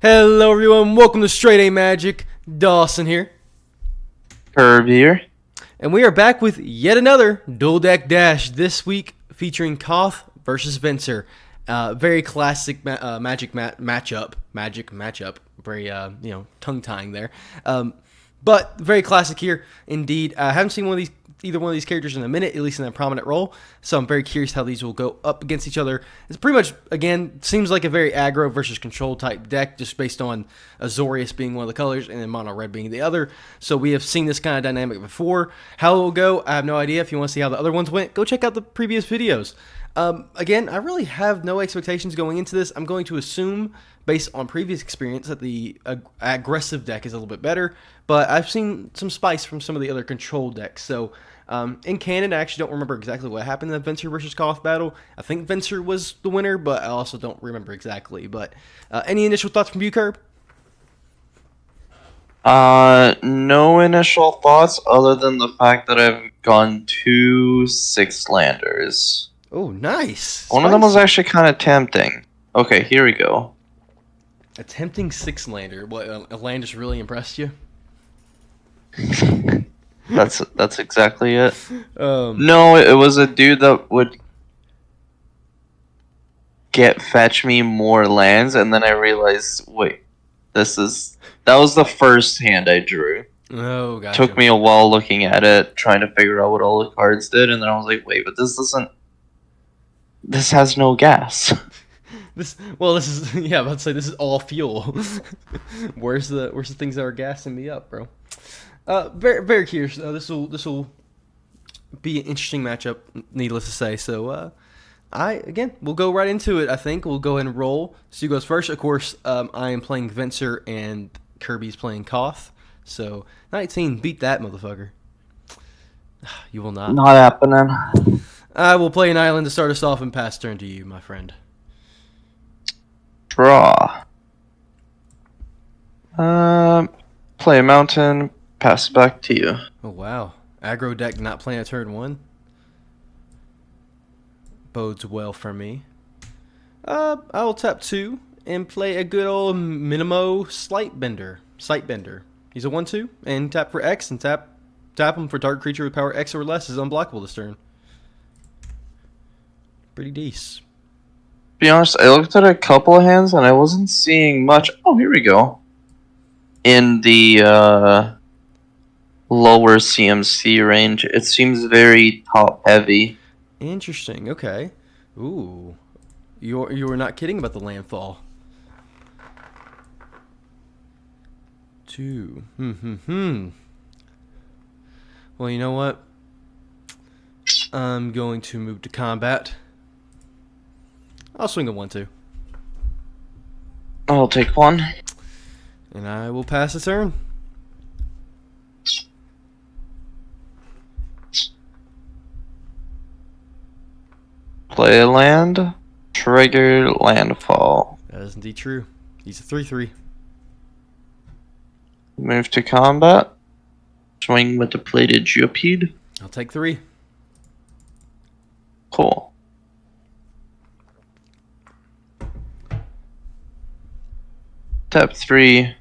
Hello everyone, welcome to StraightAMagic. Dawson here. Herb here. And we are back with yet another Duel Deck Dash, this week featuring Koth versus Venser. Very classic matchup. Very, tongue-tying there. But very classic here, indeed. I haven't seen either one of these characters in a minute, at least in a prominent role. So I'm very curious how these will go up against each other. It's pretty much, again, seems like a very aggro versus control type deck, just based on Azorius being one of the colors and then mono red being the other. So we have seen this kind of dynamic before. How it will go, I have no idea. If you want to see how the other ones went, go check out the previous videos. Again, I really have no expectations going into this. I'm going to assume, based on previous experience, that the aggressive deck is a little bit better, but I've seen some spice from some of the other control decks. So, in canon, I actually don't remember exactly what happened in the Venser versus Koth battle. I think Venser was the winner, but I also don't remember exactly. But any initial thoughts from you, Curb? No initial thoughts other than the fact that I've gone 2 6-landers. Oh, nice. One of them was actually kind of tempting. Okay, here we go. A tempting 6-lander. What, a land just really impressed you? That's exactly it. No, it was a dude that would fetch me more lands, and then I realized, wait, that was the first hand I drew. Oh, gotcha. Took me a while looking at it, trying to figure out what all the cards did, and then I was like, wait, but this has no gas. This is let's say this is all fuel. Where's the things that are gassing me up, bro? Very very curious. This will be an interesting matchup, needless to say. So we'll go right into it. I think we'll go ahead and roll. Stu goes first. Of course, I am playing Venser and Kirby's playing Koth. So 19, beat that motherfucker. You will not. Not happening. I will play an island to start us off and pass turn to you, my friend. Draw. Play a mountain, pass back to you. Oh, wow. Aggro deck not playing a turn 1. Bodes well for me. I will tap 2 and play a good old Minimo Sightbender. He's a 1/2 and tap for X and tap him for target creature with power X or less is unblockable this turn. Pretty decent. Be honest, I looked at a couple of hands and I wasn't seeing much. Oh, here we go. In the lower CMC range, it seems very top heavy. Interesting. Okay. Ooh, you were not kidding about the landfall. 2. Well, you know what? I'm going to move to combat. I'll swing a 1/2. I'll take 1. And I will pass the turn. Play a land. Trigger landfall. That is indeed true. He's a 3/3. Move to combat. Swing with the plated geopede. I'll take 3. Cool. Tap 3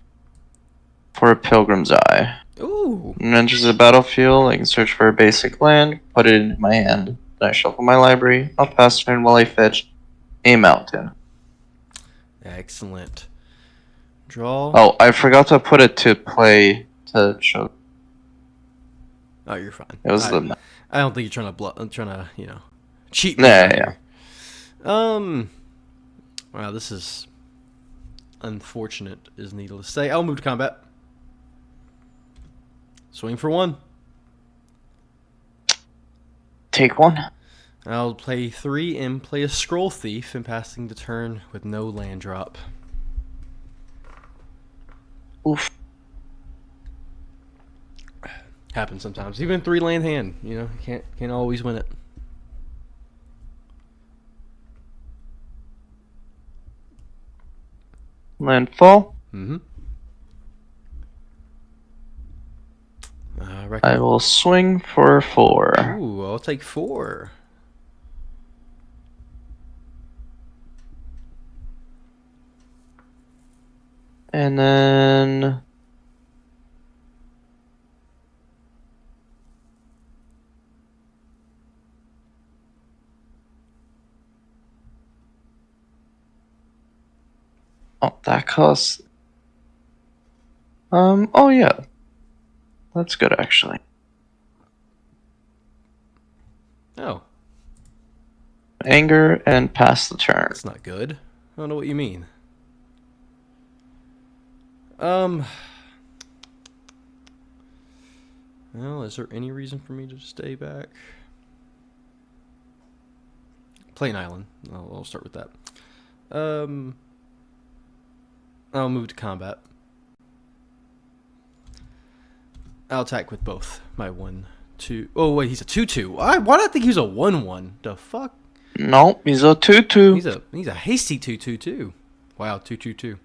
for a Pilgrim's Eye. Ooh. When it enters the battlefield, I can search for a basic land, put it in my hand. Then I shuffle my library. I'll pass turn while I fetch a mountain. Excellent. Draw. Oh, I forgot to put it to play to show. Oh, you're fine. It was I don't think you're trying to cheat me. Yeah. Wow, this is unfortunate, is needless to say. I'll move to combat. Swing for 1. Take 1. I'll play 3 and play a Scroll Thief and passing the turn with no land drop. Oof. Happens sometimes. Even 3-land hand, can't always win it. Landfall. I will swing for 4. Ooh, I'll take 4. And then that costs. Oh yeah, that's good actually. Oh, Anger and pass the turn. that's not good. I don't know what you mean. Well, is there any reason for me to stay back? Play an island. I'll start with that. I'll move to combat. I'll attack with both my 1/2. Oh wait, he's a 2/2. Why did I think he was a 1/1? The fuck? Nope, he's a 2/2. He's a hasty 2/2 too. Wow, 2/2.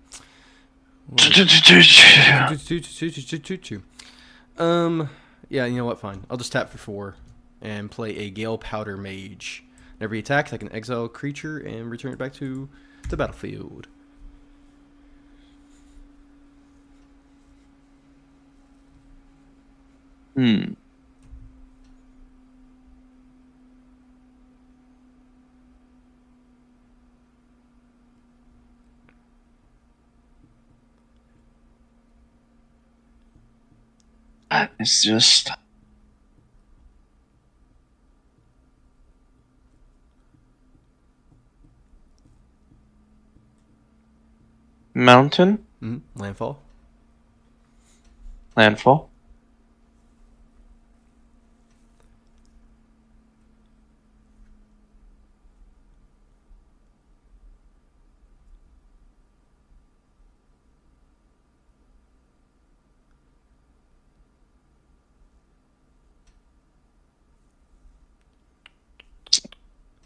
Yeah, you know what? Fine. I'll just tap for 4 and play a Gale Powder Mage. Whenever he attacks, I can exile a creature and return it back to the battlefield. It's just mountain, Landfall. landfall.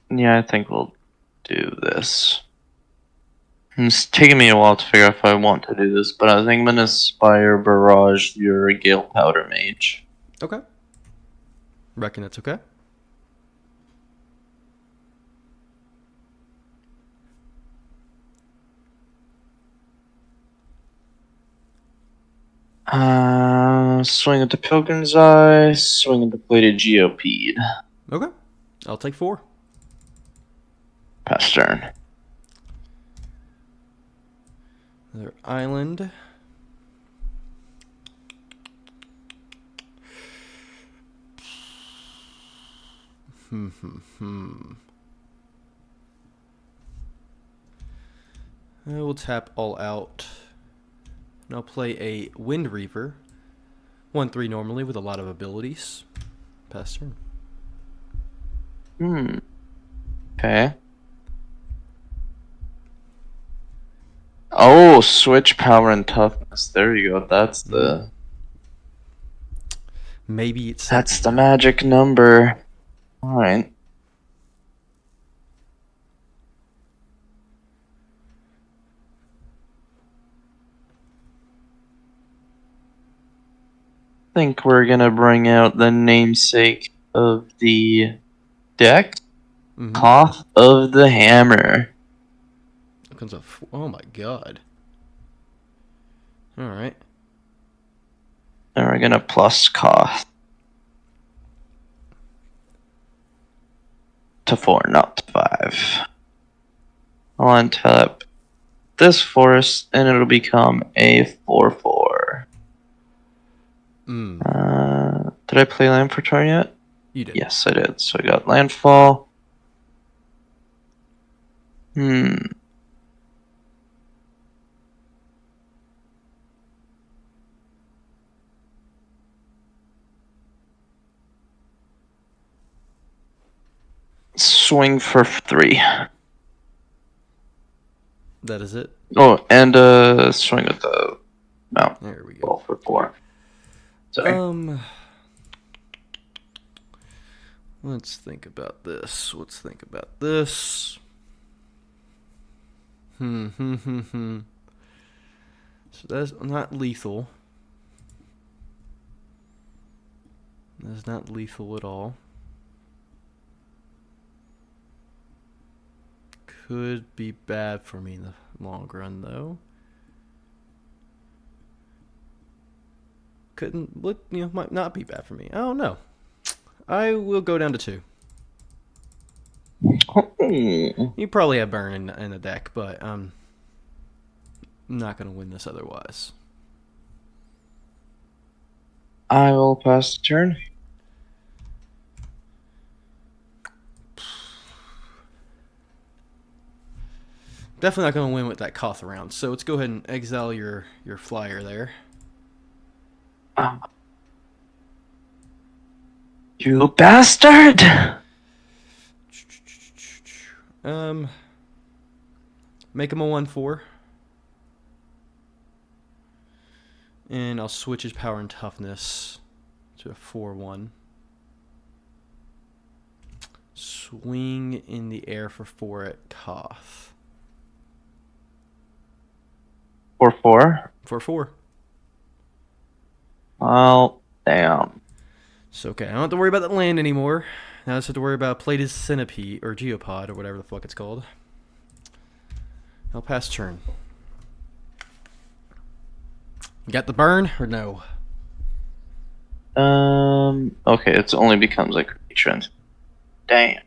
Yeah, I think we'll do this. It's taking me a while to figure out if I want to do this, but I think I'm gonna Spire Barrage your Gale Powder Mage. Okay. Reckon that's okay. Swing at the Pilgrim's Eye, swing at the Bladed Geopede. Okay. I'll take 4. Pass turn. Another island. I will tap all out. And I'll play a Wind Reaver. 1/3 normally with a lot of abilities. Pass turn. Okay. Oh, switch power and toughness. There you go. That's the Maybe it's that's the magic number. All right. I think we're gonna bring out the namesake of the deck, Koth of the Hammer. Comes up. Oh my god. All right. And we're gonna plus Koth to 4, not to 5. I'll untap this forest, and it'll become a 4/4. Did I play land for turn yet? You did. Yes, I did. So I got landfall. Swing for 3. That is it. Oh, and swing with the mount. There we go. Ball for 4. Sorry. Let's think about this. So that's not lethal. That's not lethal at all. Could be bad for me in the long run, though. might not be bad for me. I don't know. I will go down to 2. You probably have burn in the deck, but I'm not going to win this otherwise. I will pass the turn. Definitely not going to win with that Koth around. So let's go ahead and exile your flyer there. You bastard! Make him a 1/4. And I'll switch his power and toughness to a 4/1. Swing in the air for 4 at Koth. 4/4. For 4. Well, damn. So okay, I don't have to worry about that land anymore. Now I just have to worry about plated centipede or geopod or whatever the fuck it's called. I'll pass turn. You got the burn or no? Okay, it only becomes like creature. Damn.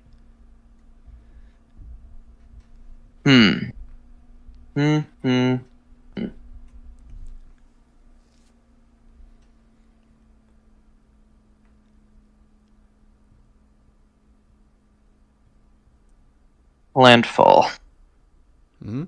Landfall. Hmm.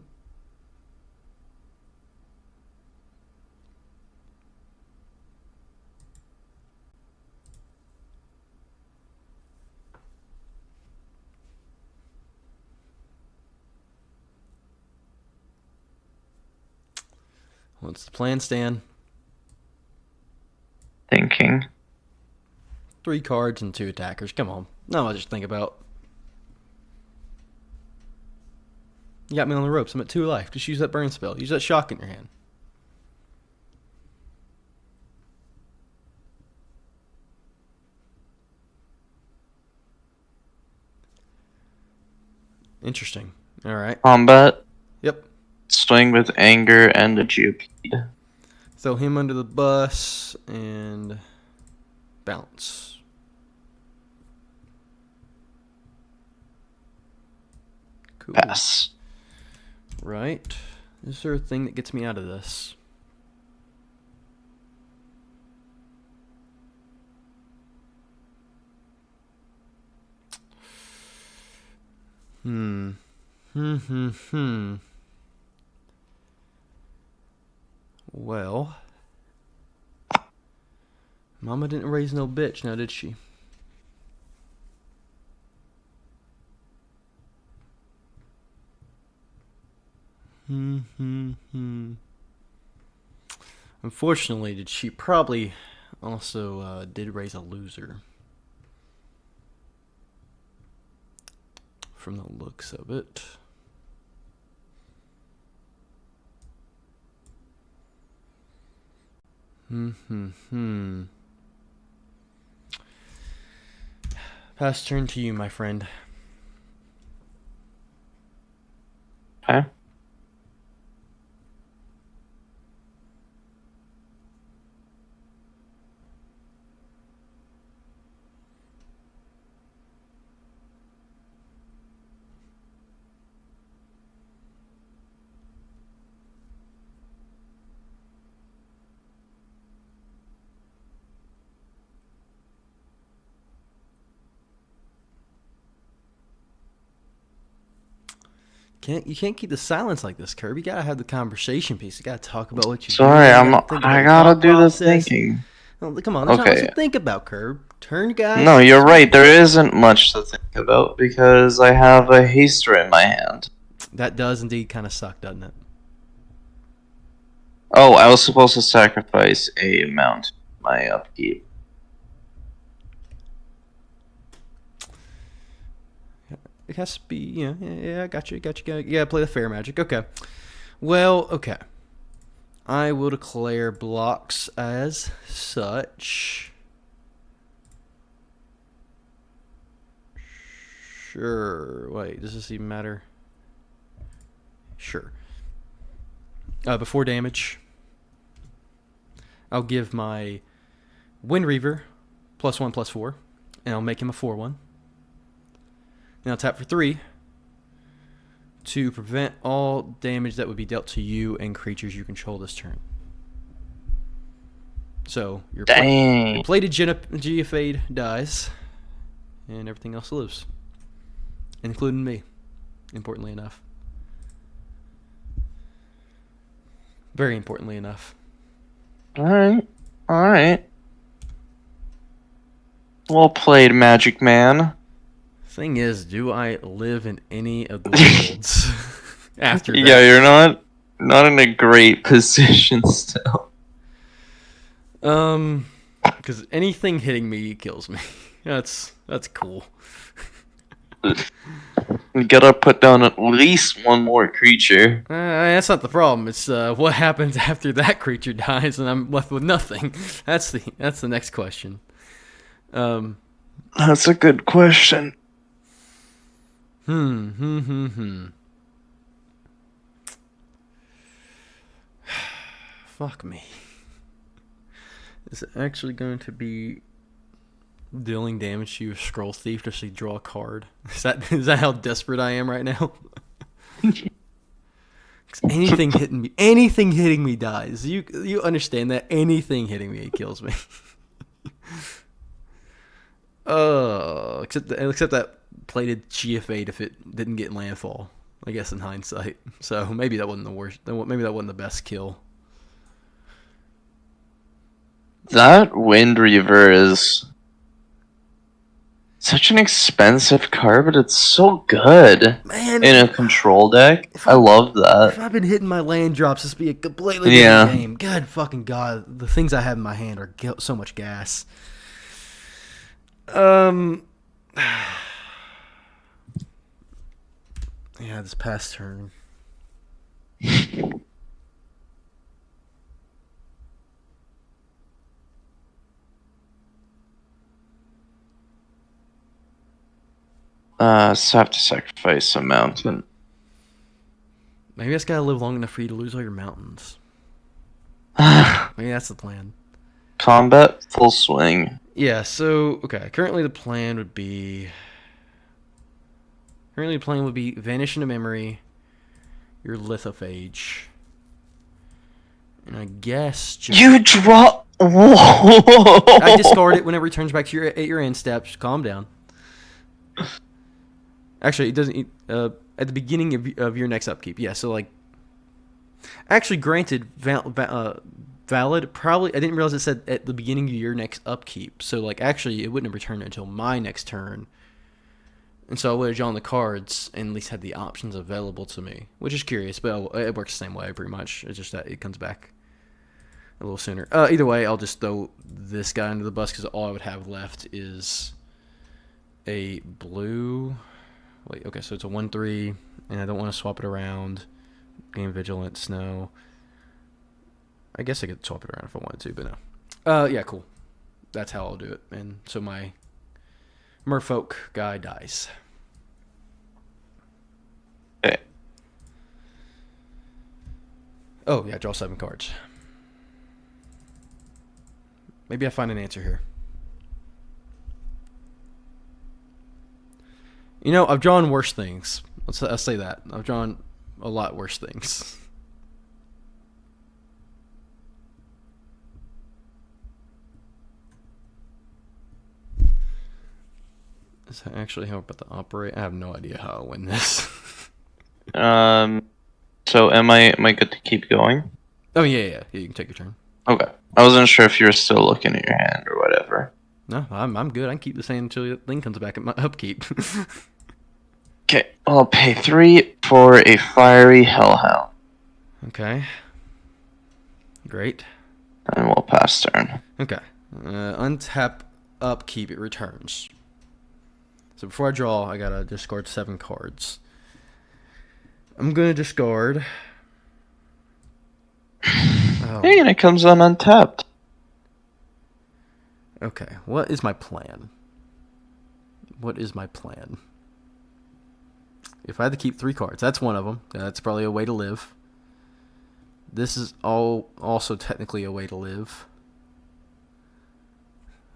What's the plan, Stan? Thinking. 3 cards and 2 attackers. Come on. No, I'll just think about. You got me on the ropes. I'm at 2 life. Just use that burn spell. Use that shock in your hand. Interesting. All right. Combat. Yep. Swing with anger and a geopede. Throw him under the bus and bounce. Cool. Pass. Right. Is there a thing that gets me out of this? Well, Mama didn't raise no bitch, now did she? Unfortunately, did she probably also did raise a loser. From the looks of it. Pass turn to you, my friend. Okay. You can't keep the silence like this, Kirby. You gotta have the conversation piece. You gotta talk about what you Sorry, do. I gotta do the thinking. Oh, come on, there's not Okay. much to think about, Kirby. Turn, guys. No, you're right. There isn't much to think about because I have a haster in my hand. That does indeed kind of suck, doesn't it? Oh, I was supposed to sacrifice a mount. My upkeep. It has to be, yeah, I got you. Yeah, play the fair magic. Okay. Well, okay. I will declare blocks as such. Sure. Wait, does this even matter? Sure. Before damage, I'll give my Wind Reaver, +1/+4, and I'll make him a 4/1. Then I'll tap for 3 to prevent all damage that would be dealt to you and creatures you control this turn. So your plated Geofade dies, and everything else lives, including me, importantly enough. Very importantly enough. Alright. Alright. Well played, Magic Man. Thing is, do I live in any of the worlds after that? Yeah, you're not in a great position still. Because anything hitting me kills me. That's cool. You gotta put down at least one more creature. That's not the problem. It's what happens after that creature dies and I'm left with nothing. That's the next question. That's a good question. Fuck me. Is it actually going to be dealing damage to you, Scroll Thief, just to draw a card? Is that how desperate I am right now? Anything hitting me dies. You understand that? Anything hitting me kills me. Except that plated Geofade if it didn't get landfall. I guess in hindsight. So maybe that wasn't the worst. Maybe that wasn't the best kill. That Wind Reaver is such an expensive card, but it's so good. Man, in a control deck. I love that. If I've been hitting my land drops, this would be a completely different game. Good fucking god, the things I have in my hand are so much gas. Yeah, this past turn. So I have to sacrifice a mountain. Maybe I just gotta live long enough for you to lose all your mountains. Maybe that's the plan. Combat full swing. Yeah, so okay. Currently the plan would be vanish into memory, your Lithophage. And I guess you draw. Whoa! I discard it whenever it returns back to your end steps. Calm down. Actually, it doesn't. At the beginning of your next upkeep, yeah. So like, actually, granted, valid. Probably, I didn't realize it said at the beginning of your next upkeep. So like, actually, it wouldn't have returned until my next turn. And so I would have drawn the cards and at least had the options available to me, which is curious, but it works the same way pretty much. It's just that it comes back a little sooner. Either way, I'll just throw this guy under the bus because all I would have left is a blue. Wait, okay, so it's a 1/3, and I don't want to swap it around. Game Vigilant, Snow. I guess I could swap it around if I wanted to, but no. Yeah, cool. That's how I'll do it. And so my Merfolk guy dies. Okay. Oh, yeah, draw 7 cards. Maybe I find an answer here. You know, I've drawn worse things. I'll say that. I've drawn a lot worse things. Does that actually help about the operate? I have no idea how I'll win this. So am I good to keep going? Oh, yeah, you can take your turn. Okay. I wasn't sure if you were still looking at your hand or whatever. No, I'm good. I can keep the same until the thing comes back at my upkeep. Okay, I'll pay 3 for a fiery hellhound. Okay. Great. And we'll pass turn. Okay. Untap upkeep, it returns. So before I draw, I gotta discard 7 cards. I'm gonna discard. Hey, and it comes on untapped. Okay, what is my plan? If I had to keep 3 cards, that's one of them. That's probably a way to live. This is also technically a way to live.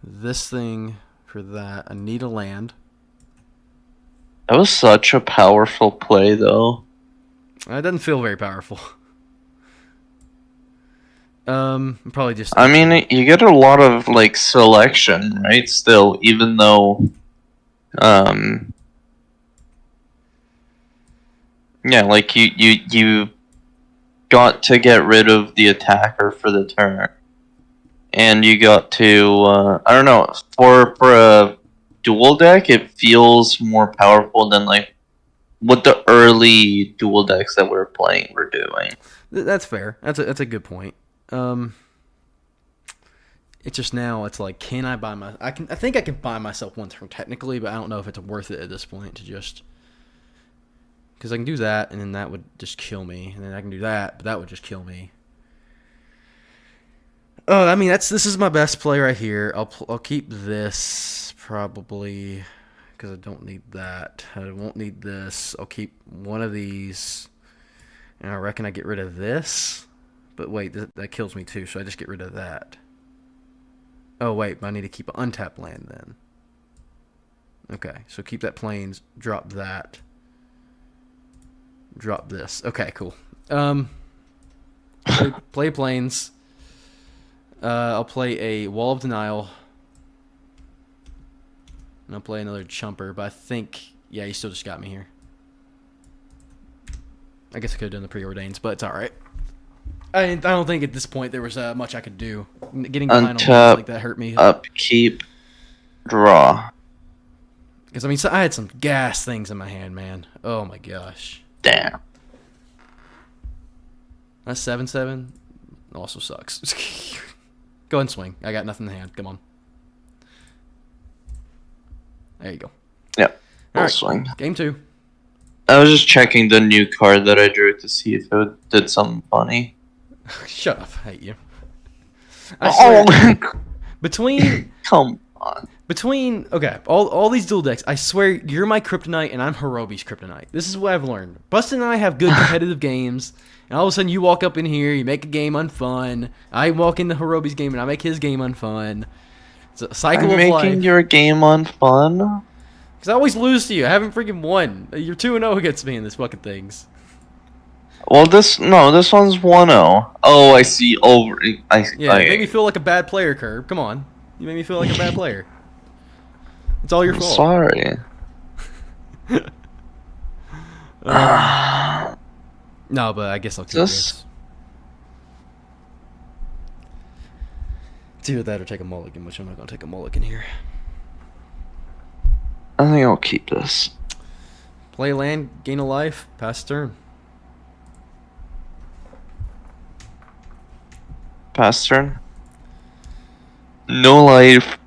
this thing for that. I need a land. That was such a powerful play, though. It doesn't feel very powerful. Probably just. I mean, you get a lot of like selection, right? Still, even though, yeah, like you got to get rid of the attacker for the turn, and you got to I don't know, for a dual deck, it feels more powerful than like what the early dual decks that we're playing were doing. That's fair. That's a good point. It's just now. It's like, can I buy my? I think I can buy myself one turn technically, but I don't know if it's worth it at this point to just. Because I can do that, and then that would just kill me, and then I can do that, but that would just kill me. Oh, I mean, this is my best play right here. I'll keep this probably because I don't need that. I won't need this. I'll keep one of these, and I reckon I get rid of this. But wait, that kills me too, so I just get rid of that. Oh wait, but I need to keep an untapped land then. Okay, so keep that plains, drop that. Drop this. Okay, cool. Play plains. I'll play a Wall of Denial. And I'll play another Chumper, but I think... Yeah, you still just got me here. I guess I could have done the Preordains, but it's alright. I don't think at this point there was much I could do. Getting behind on things like that hurt me. Upkeep, draw. Because, I mean, I had some gas things in my hand, man. Oh my gosh. Damn. That's 7/7. Also sucks. Go ahead and swing. I got nothing in hand. Come on. There you go. Yep. All right. Swing. Game 2. I was just checking the new card that I drew to see if it did something funny. Shut up. I hate you. I swear, between... Come on. Okay, all these dual decks, I swear you're my kryptonite and I'm Hirobi's kryptonite. This is what I've learned. Bustin' and I have good competitive games, and all of a sudden you walk up in here, you make a game unfun. I walk into Hirobi's game and I make his game unfun. It's a cycle of life. Making your game unfun? Because I always lose to you. I haven't freaking won. You're 2-0 against me in this fucking things. Well, this one's 1-0. Oh, I see. You make me feel like a bad player, Curb. Come on. You make me feel like a bad player. It's all your fault. Sorry. No, but I guess I'll keep this. It's either that or take a mulligan, which I'm not going to take a mulligan here. I think I'll keep this. Play land, gain a life, pass turn. Pass turn. No life.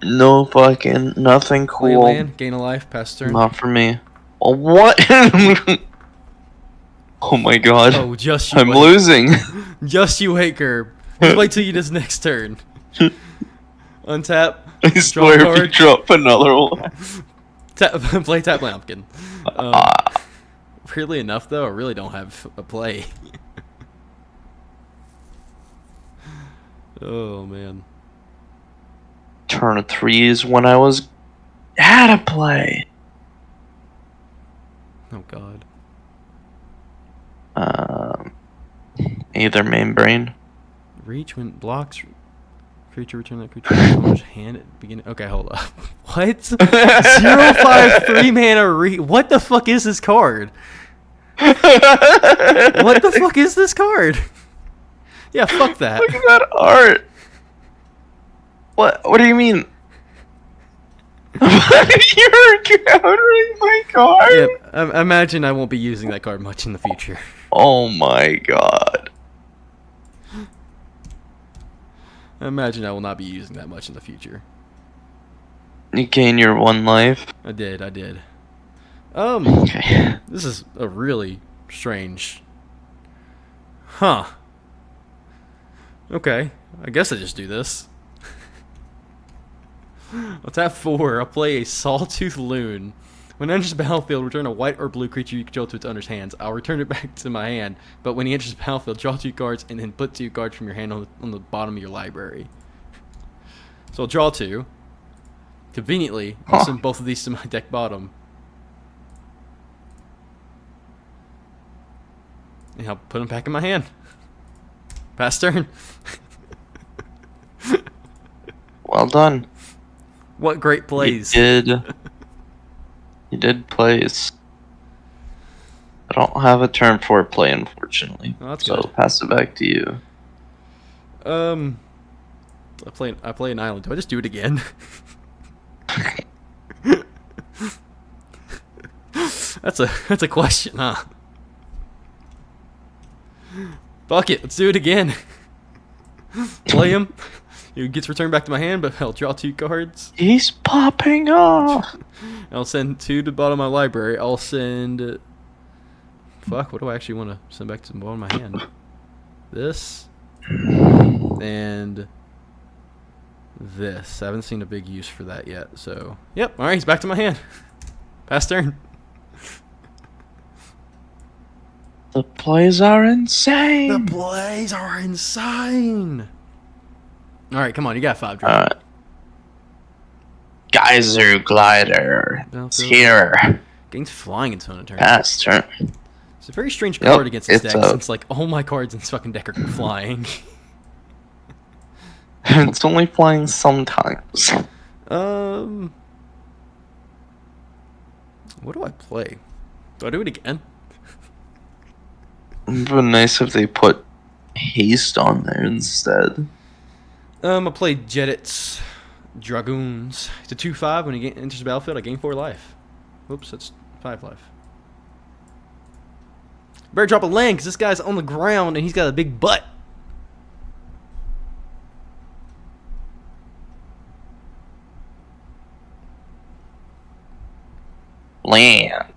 No fucking nothing cool. Play land, gain a life, pass turn. Not for me. Oh, what? Oh my god. Oh, just you I'm wait. losing. Just you wait, Curb. Just wait till you do this next turn. Untap. I swear if you drop another one. Play tap Lampkin. Weirdly enough, though, I really don't have a play. Oh, man. Turn of 3 is when I was at a play. Oh, God. Either main brain. Reach when blocks creature, return that creature to owner's hand at the beginning. Okay, hold up. What? 0/5 3-mana what the fuck is this card? What the fuck is this card? Yeah, fuck that. Look at that art. What do you mean? You're countering my card? Yeah, I imagine I won't be using that card much in the future. Oh my god. I imagine I will not be using that much in the future. You gain your 1 life. I did. Okay. This is a really strange... Huh. Okay. I guess I just do this. I'll tap 4. I'll play a Sawtooth Loon. When it enters the battlefield, return a white or blue creature you control to its owner's hands. I'll return it back to my hand, but when he enters the battlefield, draw 2 cards and then put 2 cards from your hand on the bottom of your library. So I'll draw 2. Conveniently, I'll send both of these to my deck bottom. And I'll put them back in my hand. Pass turn. Well done. What great plays. You did plays. I don't have a turn 4 play, unfortunately. Oh, that's so good. Pass it back to you. I play an island. Do I just do it again? That's a question, huh? Fuck it, let's do it again. Play him. He gets returned back to my hand, but I'll draw 2 cards. He's popping off. I'll send 2 to the bottom of my library. I'll send. Fuck, what do I actually want to send back to the bottom of my hand? This and this. I haven't seen a big use for that yet. So, yep. All right, he's back to my hand. Pass turn. The plays are insane. The plays are insane. All right, come on. You got 5 draw. Alright. Geyser Glider. It's here. Gains flying into an turn. Pass turn. It's a very strange card against this it's deck a- since like all my cards in this fucking deck are flying. It's only flying sometimes. What do I play? Do I do it again? It would be nice if they put haste on there instead. I play Jedit's Dragoons. It's a 2/5. When he enters the battlefield, I gain 4 life. Whoops, that's 5 life. Better drop a land because this guy's on the ground and he's got a big butt. Land.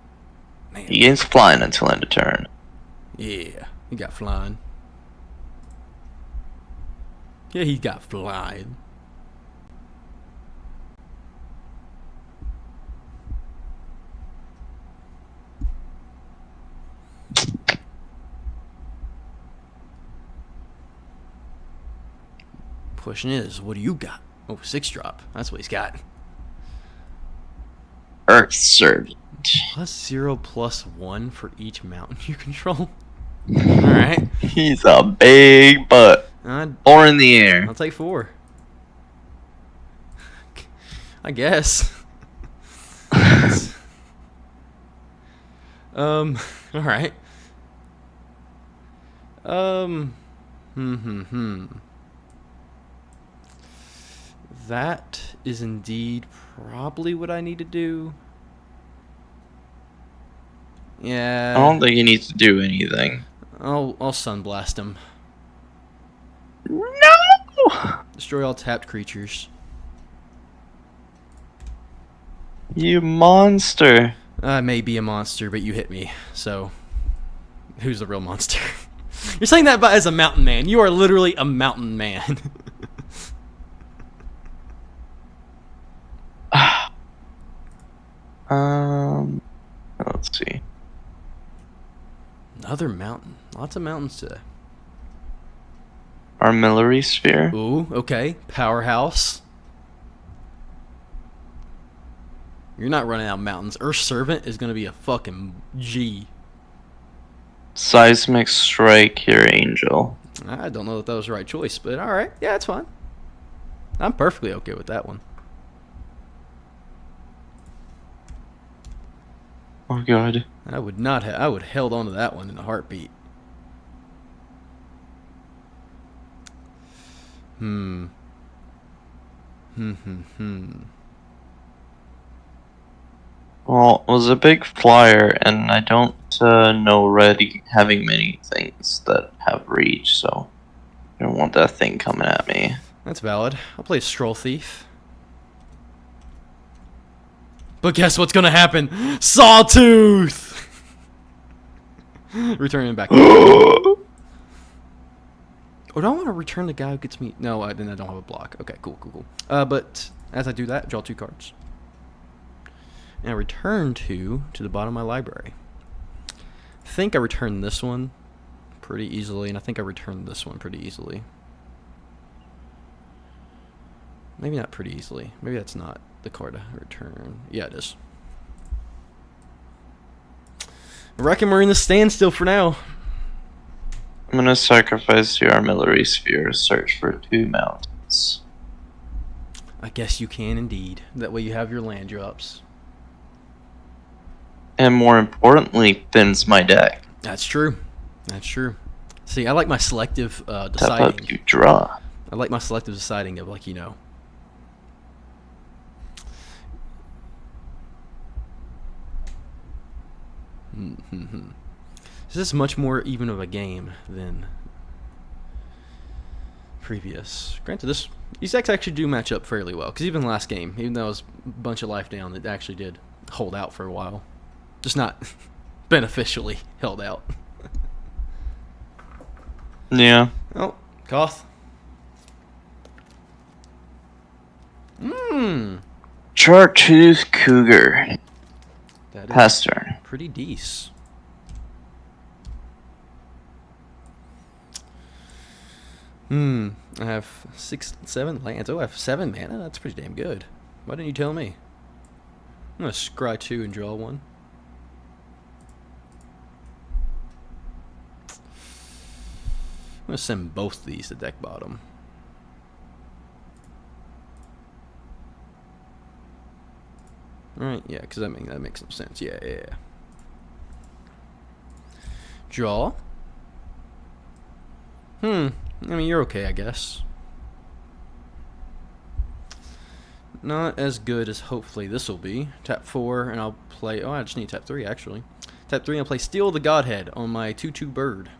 Man. He gains flying until end of turn. Yeah, he got flying. Yeah, he got flying. Question is, what do you got? Oh, 6 drop. That's what he's got. Earth Servant. +0/+1 for each mountain you control. Alright. He's a big butt. Or in the air. I'll take 4. I guess. Alright. That is indeed probably what I need to do. Yeah. I don't think he needs to do anything. I'll sunblast him. No! Destroy all tapped creatures. You monster. I may be a monster, but you hit me. So, who's the real monster? You're saying that as a mountain man. You are literally a mountain man. Let's see. Another mountain. Lots of mountains today. Armillary Sphere. Ooh, okay. Powerhouse. You're not running out of mountains. Earth Servant is going to be a fucking G. Seismic Strike, your angel. I don't know that was the right choice, but alright. Yeah, it's fine. I'm perfectly okay with that one. Oh god. I would not have. I would have held on to that one in a heartbeat. Well, it was a big flyer, and I don't know already having many things that have reach, so I don't want that thing coming at me. That's valid. I'll play Stroll Thief. But guess what's gonna happen? Sawtooth! Return him back. Oh, do I want to return the guy who gets me? No, then I don't have a block. Okay, cool. But as I do that, draw 2 cards. And I return 2 to the bottom of my library. I think I returned this one pretty easily, and I think I returned this one pretty easily. Maybe not pretty easily. Maybe that's not the card to return. Yeah, it is. I reckon we're in the standstill for now. I'm gonna sacrifice the artillery sphere, search for 2 mountains. I guess you can indeed. That way you have your land drops. And more importantly, thins my deck. That's true. That's true. See, I like my selective Tap deciding. up, you draw. I like my selective deciding of, like, you know. This is much more even of a game than previous. Granted, these decks actually do match up fairly well. Because even last game, even though it was a bunch of life down, it actually did hold out for a while. Just not beneficially held out. Yeah. Oh, Koth. Chartreuse Cougar. That is Pass turn. pretty decent. I have 7 lands. Oh, I have 7 mana. That's pretty damn good. Why didn't you tell me? I'm gonna scry 2 and draw 1. I'm gonna send both of these to deck bottom. Right, yeah, because that makes some sense. Yeah. Draw. I mean, you're okay, I guess. Not as good as hopefully this will be. Tap 4, and I'll play... Oh, I just need to tap 3, actually. Tap 3, and I'll play Steal the Godhead on my 2/2 bird.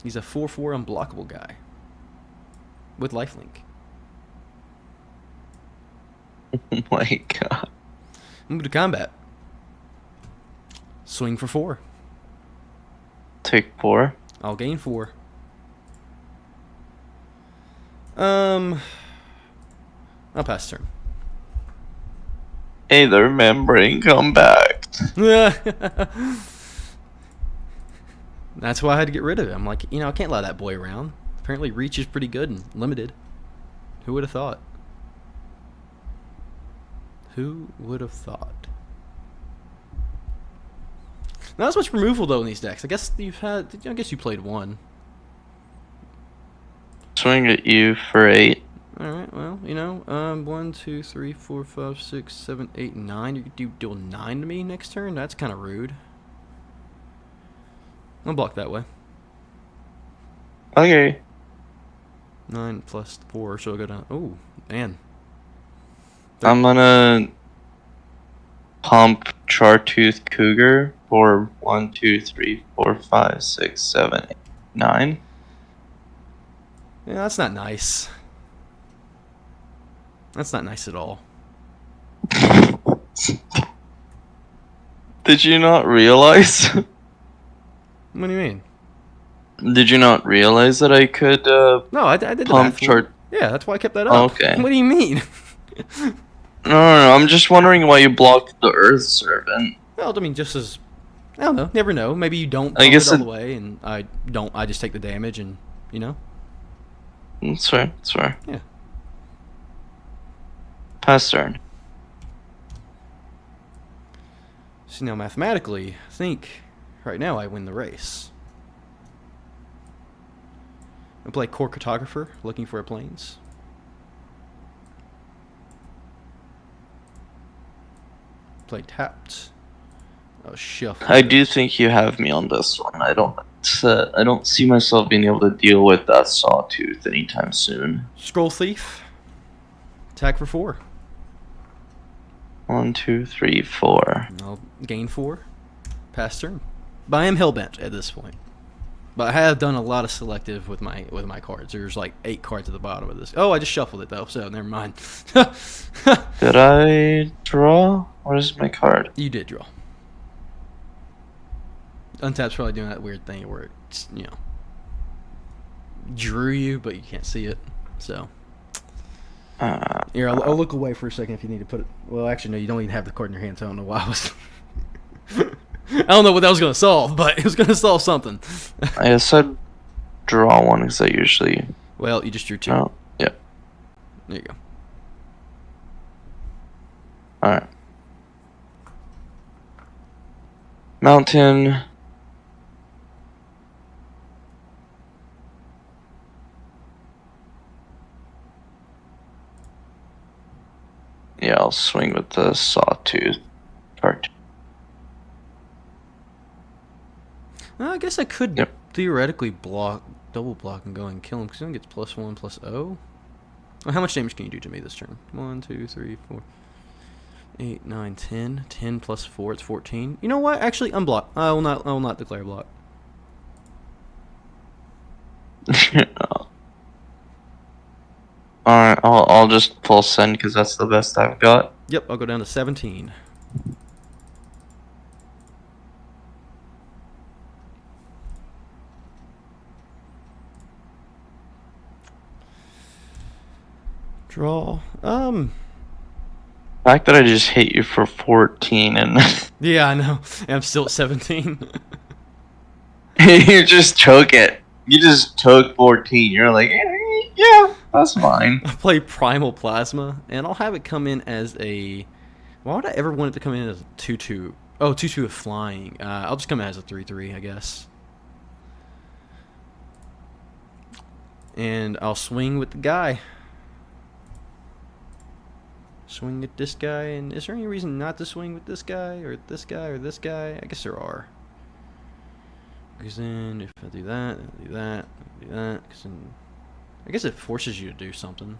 He's a 4/4 unblockable guy. With lifelink. Oh my god. Move to combat. Swing for 4. Take 4. I'll gain 4. I'll pass turn. Hey there, membrane, come back. That's why I had to get rid of it. I'm like, you know, I can't allow that boy around. Apparently reach is pretty good and limited. Who would have thought? Who would have thought? Not as much removal though in these decks. I guess you played 1. Swing at you for 8. Alright, well, you know, 1, 2, 3, 4, 5, 6, 7, 8, 9. You could deal 9 to me next turn? That's kind of rude. I'll block that way. Okay. 9 plus 4, so I'll go down. Oh, man. I'm gonna pump Chartreuse Cougar for 1, 2, 3, 4, 5, 6, 7, 8, 9. Yeah, that's not nice. That's not nice at all. Did you not realize? What do you mean? Did you not realize that I could No, I did the pump math. chart? Yeah, that's why I kept that up. Oh, okay. What do you mean? No, I'm just wondering why you blocked the Earth Servant. Well, I mean, just as... I don't know. Never know. Maybe you don't I pump guess it all it- the way, and I don't. I just take the damage, and, you know? That's fair, that's fair. Yeah. Pass turn. See, now, mathematically, I think right now I win the race. I play Core Cartographer, looking for a planes. Play tapped. Oh, shuffle. I do think you have me on this one. I don't see myself being able to deal with that Sawtooth anytime soon. Scroll Thief. Attack for 4. 1, 2, 3, 4. I'll gain 4. Pass turn. But I am hellbent at this point. But I have done a lot of selective with my cards. There's like 8 cards at the bottom of this. Oh, I just shuffled it though, so never mind. Did I draw? Where's my card? You did draw. Untap's probably doing that weird thing where it's, you know, drew you, but you can't see it. So here, I'll look away for a second if you need to put it. Well, actually, no, you don't even have the card in your hand, so I don't know why I was. I don't know what that was going to solve, but it was going to solve something. I guess I'd draw one because I usually. Well, you just drew 2. Oh, yeah. There you go. Alright. Mountain. Yeah, I'll swing with the sawtooth part. I guess I could Yep. theoretically double block and go and kill him because he gets +1/+0. Well, how much damage can you do to me this turn? 1, 2, 3, 4, 8, 9, 10. 10 plus 4, it's 14. You know what? Actually, unblock. I will not declare block. Alright, I'll just full send because that's the best I've got. Yep, I'll go down to 17. Draw. The fact that I just hit you for 14 and Yeah, I know. And I'm still at 17. you just choke it. You just took 14. You're like, yeah, that's fine. I play Primal Plasma, and I'll have it come in as a... Why would I ever want it to come in as a 2/2? Oh, 2/2 of flying. I'll just come in as a 3/3, I guess. And I'll swing with the guy. Swing at this guy, and is there any reason not to swing with this guy, or this guy, or this guy? I guess there are. Because then, if I do that, and do that, and do that, because then... I guess it forces you to do something.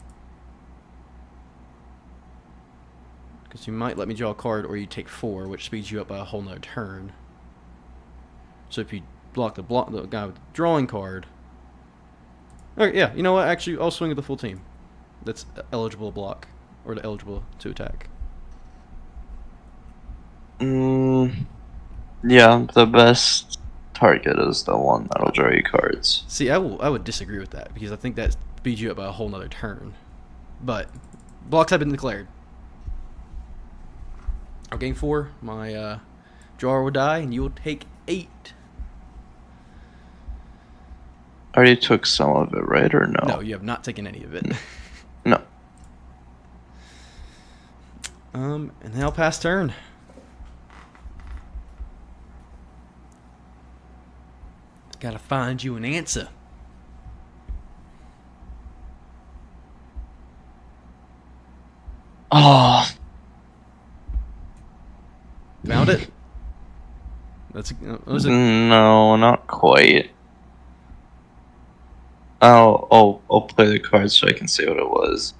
Because you might let me draw a card, or you take 4, which speeds you up by a whole nother turn. So if you block the guy with the drawing card... Okay, yeah, you know what? Actually, I'll swing at the full team. That's eligible to block, or eligible to attack. Yeah, the best target is the one that'll draw you cards. See, I would disagree with that, because I think that speeds you up by a whole nother turn. But blocks have been declared. I'll gain 4. My drawer will die, and you will take 8. I already took some of it, right, or no? No, you have not taken any of it. No. And then I'll pass turn. Gotta find you an answer. Oh. Found it? That's was it? No, not quite. I'll play the card so I can see what it was.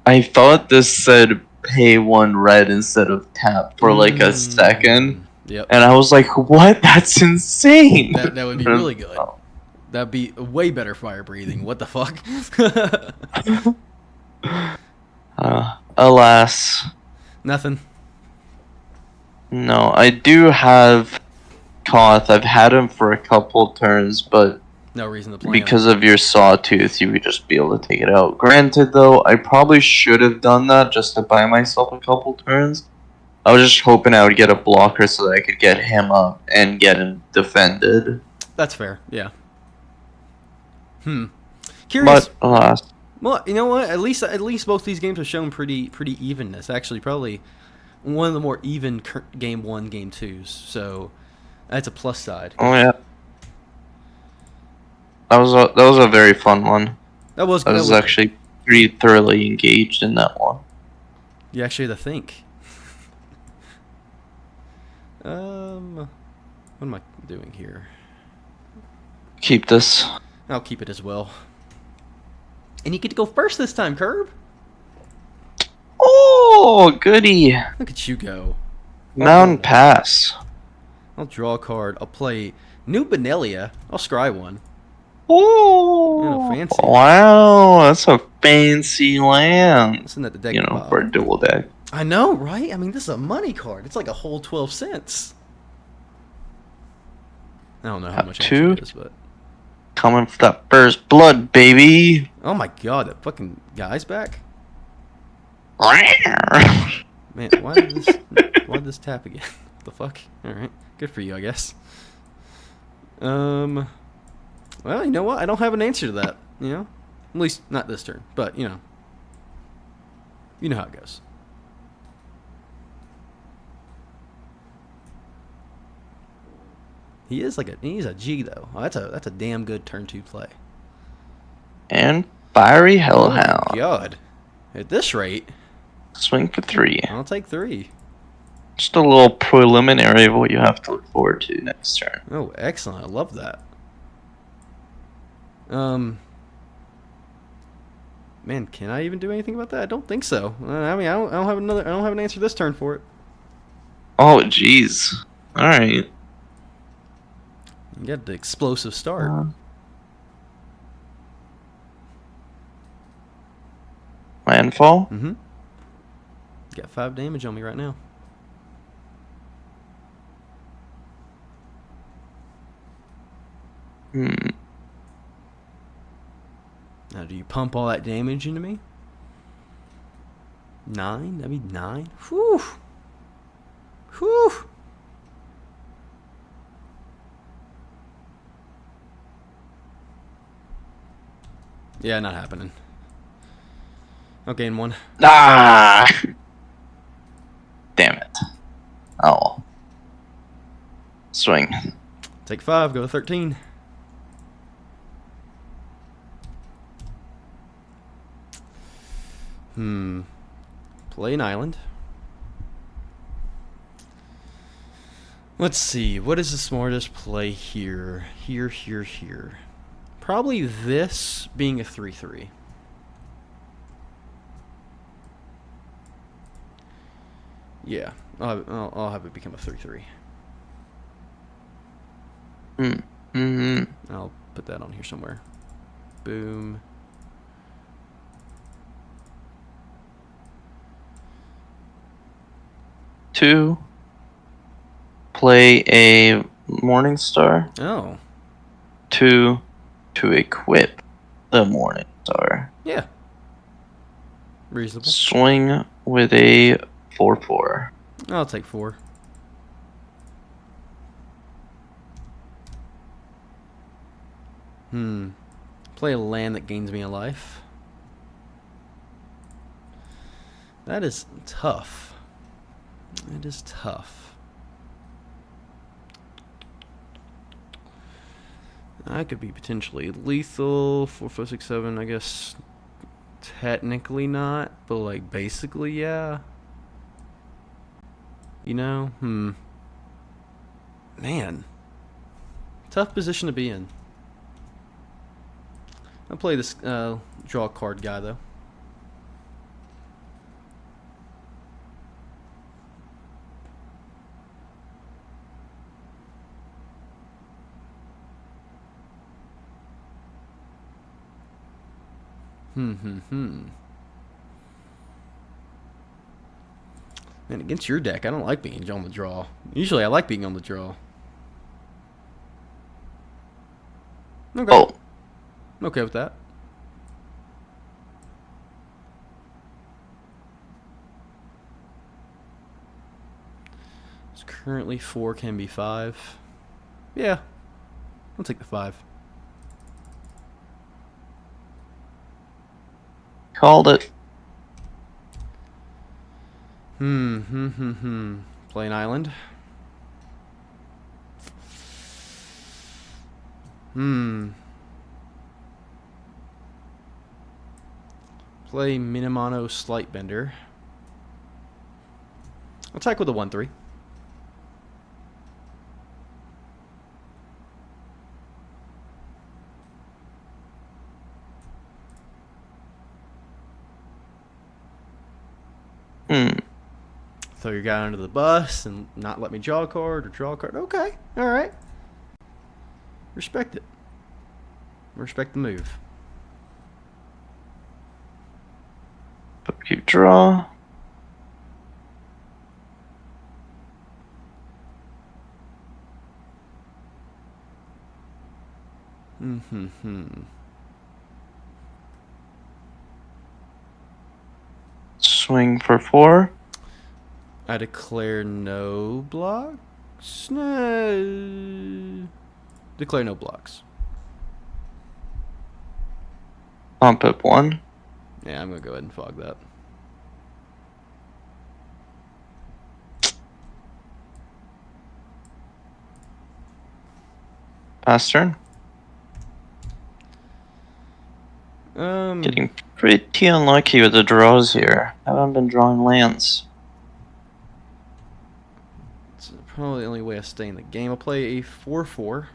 I thought this said pay 1 red instead of tap for like a second. Yep. And I was like, what? That's insane. That would be really good. That'd be way better fire breathing. What the fuck? Alas. Nothing. No, I do have Koth. I've had him for a couple turns, but No reason to play because of your sawtooth, you would just be able to take it out. Granted, though, I probably should have done that just to buy myself a couple turns. I was just hoping I would get a blocker so that I could get him up and get him defended. That's fair. Yeah. Curious. But alas. Well, you know what? At least both these games have shown pretty evenness. Actually, probably one of the more even game 1, game 2s. So that's a plus side. Oh yeah. That was a very fun one. That was actually pretty thoroughly engaged in that one. You actually had to think. What am I doing here? Keep this. I'll keep it as well. And you get to go first this time, Curb. Oh, goody. Look at you go. Mountain Pass. I'll draw a card. I'll play New Benelia. I'll scry one. Oh, fancy. Wow, that's a fancy land. Isn't that the deck? For a dual deck. I know, right? I mean, this is a money card. It's like a whole 12 cents. I don't know how much it is, but... Coming for that first blood, baby. Oh my god, that fucking guy's back? Man, why did this tap again? What the fuck? Alright, good for you, I guess. Well, you know what? I don't have an answer to that, you know? At least not this turn, but you know how it goes. He's a G though. Oh, that's a damn good turn 2 play. And Fiery Oh Hellhound. God! At this rate, Swing for 3. I'll take 3. Just a little preliminary of what you have to look forward to next turn. Oh, excellent! I love that. Man, can I even do anything about that? I don't think so. I mean, I don't have an answer this turn for it. Oh, jeez. All right. You got the explosive start. Landfall. Mm-hmm. Got 5 damage on me right now. Now, do you pump all that damage into me? 9? That'd be 9? Whew. Whew. Yeah, not happening. I'll gain 1. Ah! Damn it. Oh. Swing. Take 5, go to 13. Play an island. Let's see. What is the smartest play here? Here. Probably this being a 3/3. Yeah, I'll have it become a 3/3. I'll put that on here somewhere. Boom. Two. Play a Morning Star. Oh. 2 to equip the Morning Star. Yeah. Reasonable. Swing with a 4/4. I'll take 4. Play a land that gains me a life. That is tough. It is tough. I could be potentially lethal. 4, 5, 6, 7. I guess technically not, but like basically, yeah. You know, man, tough position to be in. I'll play this draw a card guy though. Man, against your deck, I don't like being on the draw. Usually I like being on the draw. Okay. Oh. I'm okay with that. It's currently 4, can be 5. Yeah. I'll take the 5. Called it. Play an island. Play Minamano Slightbender. Attack with a 1/3. Throw your guy under the bus and not let me draw a card or draw a card. Okay, all right. Respect it. Respect the move. Keep draw. Swing for 4. I declare no blocks. No. Declare no blocks. Pump up 1. Yeah, I'm gonna go ahead and fog that. Pass turn. Getting pretty unlucky with the draws here. Haven't been drawing lands. It's probably the only way I stay in the game. I'll play a 4/4.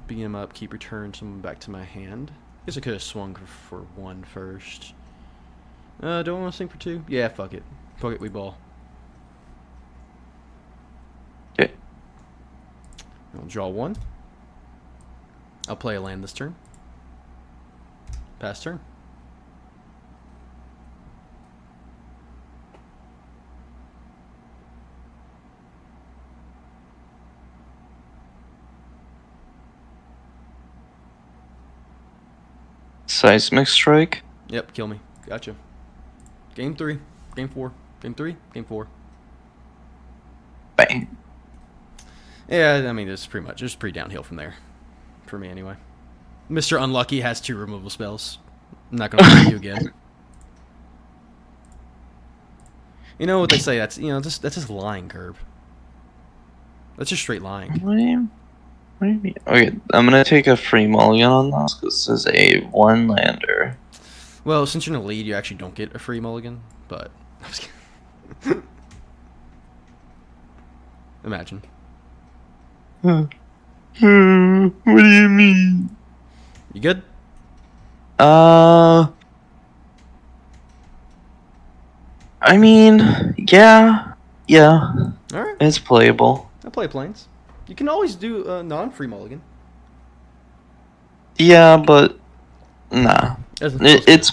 Beat him up, keep return someone back to my hand. Guess I could have swung for 1 first. Do I want to swing for 2? Yeah, fuck it. Fuck it, we ball. Okay. I'll draw 1. I'll play a land this turn. Pass turn. Seismic strike. Yep, kill me. Gotcha. Game 3. Game 4. Game 3. Game 4. Bang. Yeah, I mean, it's pretty downhill from there. For me, anyway. Mr. Unlucky has 2 removal spells. I'm not going to play you again. You know what they say? That's just lying, Curb. That's just straight lying. What do you mean? Okay, I'm gonna take a free mulligan on this because this is a 1-lander. Well, since you're in the lead, you actually don't get a free mulligan, but... I'm just kidding. Imagine. What do you mean? You good? I mean, yeah. Alright. It's playable. I'll play planes. You can always do a non-free mulligan. Yeah, but nah. It's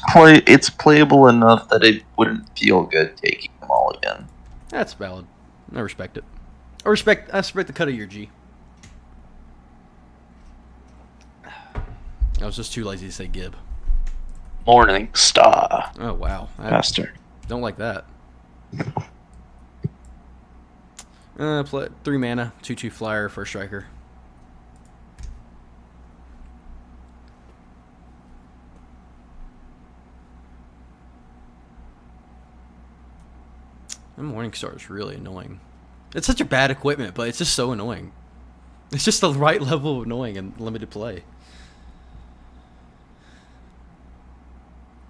playable enough that it wouldn't feel good taking them all again. That's valid. I respect it. I respect the cut of your G. I was just too lazy to say Gib. Morning Star. Oh wow. Faster. Don't like that. Play 3 mana, 2/2 flyer, first striker. The Morningstar is really annoying. It's such a bad equipment, but it's just so annoying. It's just the right level of annoying and limited play.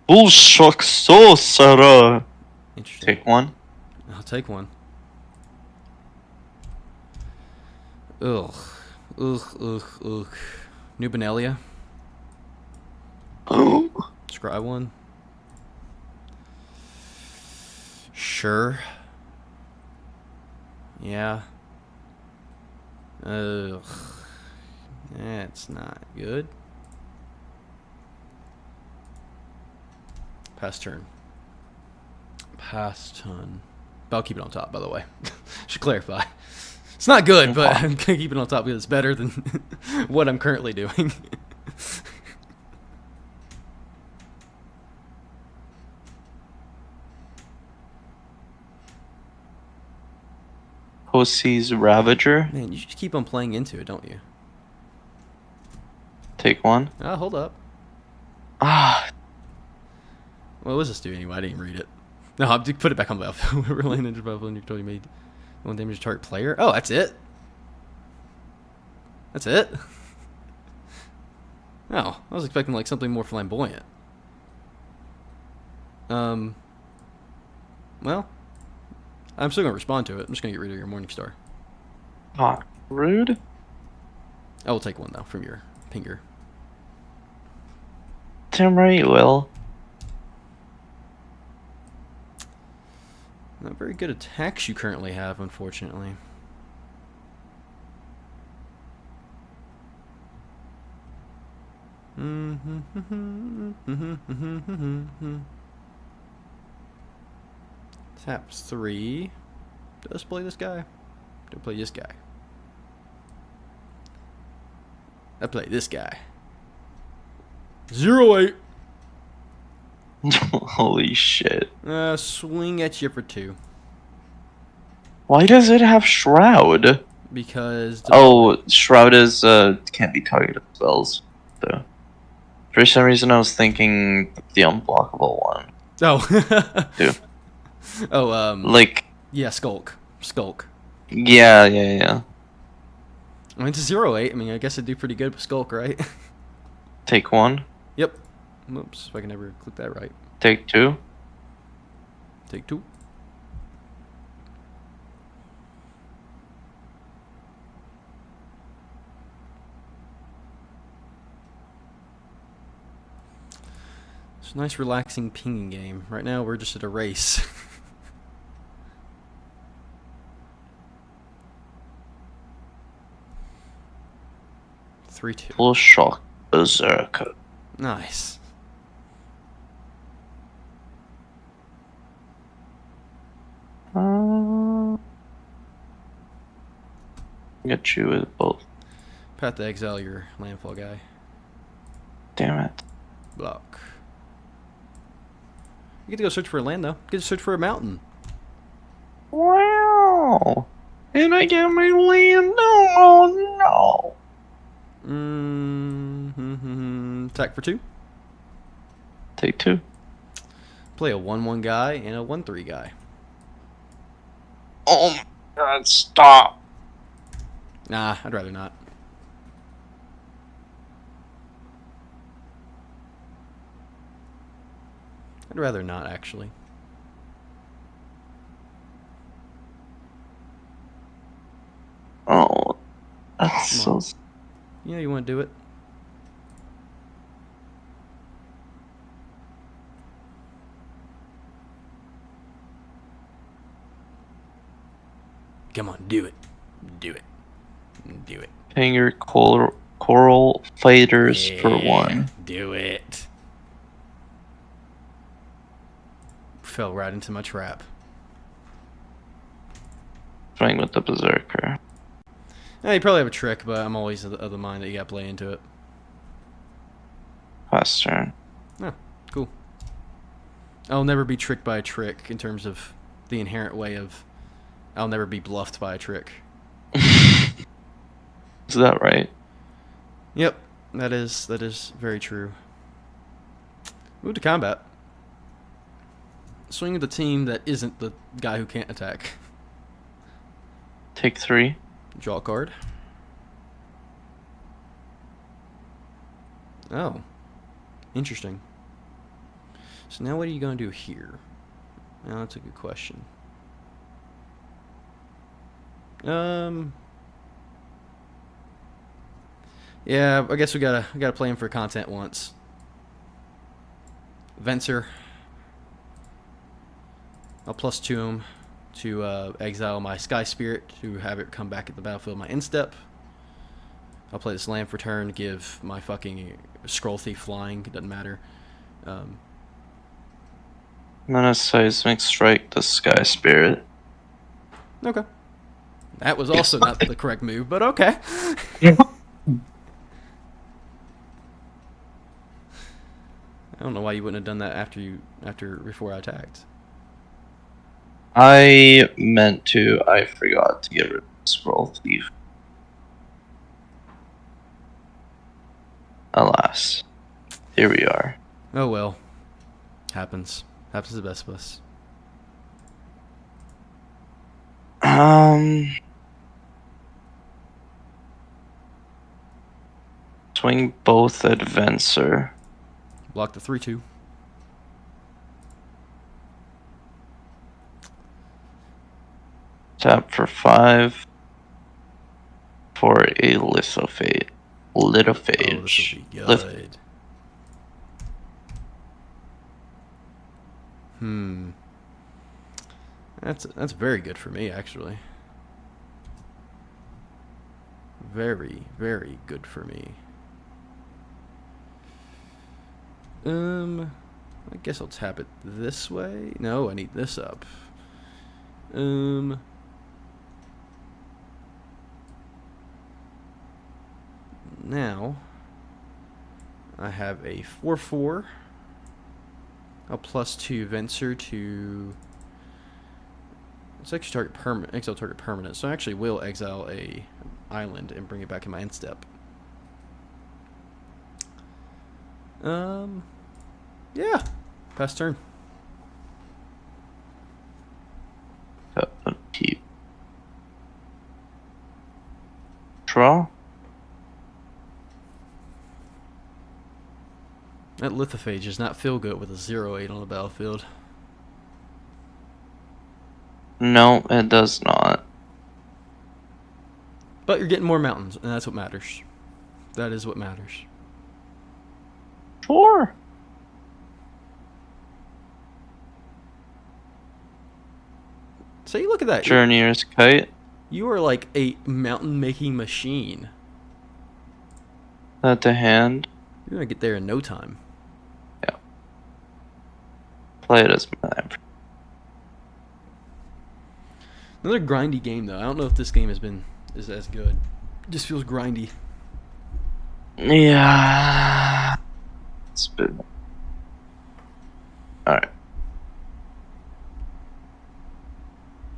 Bullshock Sorcerer. Interesting. Take 1. I'll take 1. Ugh. New Benelia. Oh. Scry 1. Sure. Yeah. Ugh. That's not good. Pass turn. Pass turn. But I'll keep it on top, by the way. Should clarify. It's not good, but I'm gonna keep it on top because it's better than what I'm currently doing. Hosey's Ravager. Man, you just keep on playing into it, don't you? Take 1. Hold up. Ah. What was this do anyway? I didn't read it. No, I'll put it back on the battlefield. Whenever land enters the battlefield and you totally made 1 damage to target player. Oh, that's it? That's it? Oh, I was expecting like something more flamboyant. Well, I'm still gonna respond to it. I'm just gonna get rid of your Morningstar. Ah, rude. I will take 1 though from your pinger. Damn right you will. Not very good attacks you currently have, unfortunately. Taps 3. Does play this guy? Do I play this guy? I play this guy. 0-8. Holy shit. Swing at you for 2. Why does it have Shroud? Because... Oh, Shroud is, can't be targeted spells, though. For some reason, I was thinking the unblockable one. Oh. Too. Oh, Like, yeah, Skulk. Skulk. yeah. I mean, it's a 0-8. I mean, I guess it'd do pretty good with Skulk, right? Take 1. Yep. Oops, if I can ever click that right. Take 2. Take 2. It's a nice, relaxing pinging game. Right now, we're just at a race. Three, 2. Full shock berserker. Nice. Get you with both. Path to exile your landfall guy. Damn it. Block. You get to go search for a land, though. You get to search for a mountain. Wow. And I get my land. Oh no. Attack for 2. Take 2. Play a 1-1 guy and a 1-3 guy. Oh my god, stop. Nah, I'd rather not. I'd rather not, actually. Oh, that's so. Yeah, you want to do it? Come on, do it. Do it. Do it. Paying your coral fighters for 1. Do it. Fell right into my trap. Playing with the berserker. Yeah, you probably have a trick, but I'm always of the mind that you gotta play into it. Last turn. Oh, cool. I'll never be tricked by a trick in terms of the inherent way of I'll never be bluffed by a trick. Is that right? Yep, that is very true. Move to combat. Swing at the team that isn't the guy who can't attack. Take 3. Draw a card. Oh. Interesting. So now what are you going to do here? Now that's a good question. Yeah, I guess we gotta play him for content once. Venser. I'll +2 him to exile my Sky Spirit to have it come back at the battlefield. My instep. I'll play this land for turn. Give my fucking Scroll Thief flying. It doesn't matter. Menace Seismic Strike the Sky Spirit. Okay. That was also not the correct move, but okay. I don't know why you wouldn't have done that before I attacked. I meant to. I forgot to get rid of Scroll Thief. Alas. Here we are. Oh well. Happens. Happens to the best of us. Swing both at Venser. Block the 3/2. Tap for 5 for a lithophage. Oh, this will be good. That's very good for me, actually. Very, very good for me. I guess I'll tap it this way. No, I need this up. Now I have a 4/4. I'll +2 Venser to. It's actually exile target permanent, so I actually will exile a island and bring it back in my end step. Yeah. Pass turn. Keep. Draw. That lithophage does not feel good with a 0-8 on the battlefield. No, it does not. But you're getting more mountains, and that's what matters. That is what matters. Sure. So you look at that. Journeyer's Kite. You are like a mountain-making machine. That to hand. You're going to get there in no time. Yeah. Play it as mine. Another grindy game, though. I don't know if this game is as good. It just feels grindy. Yeah. It's been. Alright.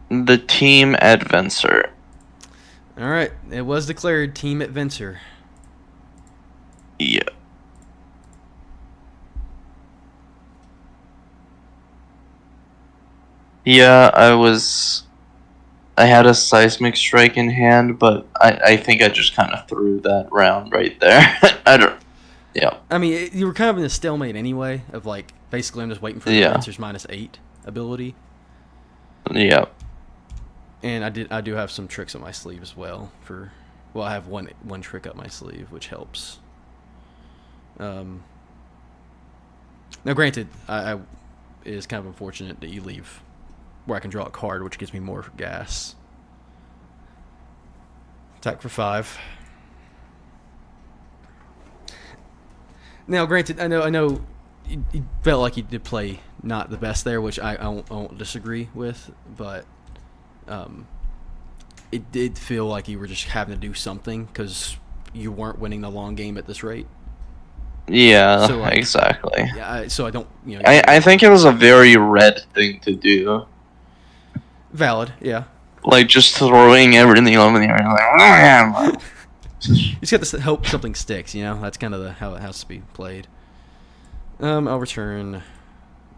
The team at Venser. All right. It was declared team at Venser. Yeah. Yeah, I had a seismic strike in hand, but I think I just kind of threw that round right there. I don't. Yeah. I mean, you were kind of in a stalemate anyway, of like, basically I'm just waiting for the Venser's -8 ability. Yeah. And I do have some tricks up my sleeve as well. I have one trick up my sleeve, which helps. Now, granted, it is kind of unfortunate that you leave where I can draw a card, which gives me more gas. Attack for 5. Now, granted, I know you felt like you did play not the best there, which I won't disagree with, but it did feel like you were just having to do something because you weren't winning the long game at this rate. Yeah, So, like, exactly. Yeah, so I don't, I think it was a very red thing to do. Valid, yeah. Like, just throwing everything over the air, like, You just have to hope something sticks, That's kind of how it has to be played. I'll return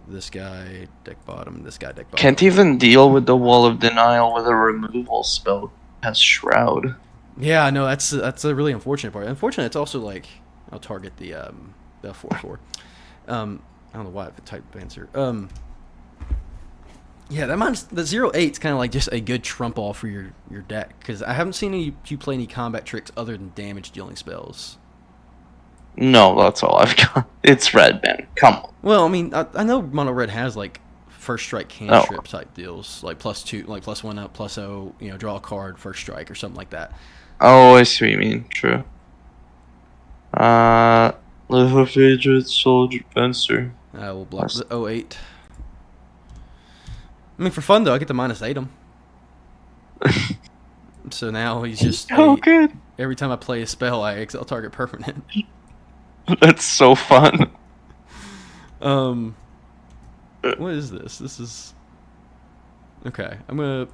this guy, deck bottom, this guy, deck bottom. Can't even deal with the Wall of Denial with a removal spell. Has Shroud. Yeah, no, that's a really unfortunate part. Unfortunately, it's also like I'll target the 4/4. I don't know why I typed Venser. Yeah, the 0-8's kind of like just a good trump all for your deck because I haven't seen you play any combat tricks other than damage dealing spells. No, that's all I've got. It's red, man. Come on. Well, I mean, I know mono red has like first strike cantrip type deals, like +2, like +1 up, +0, draw a card, first strike or something like that. Oh, I see what you mean. True. Lithophage Soldier Venser. We'll block the 0-8. I mean, for fun though, I get the -8 him. So now he's just good. Every time I play a spell, I exile target permanent. That's so fun. What is this? This is okay. I'm gonna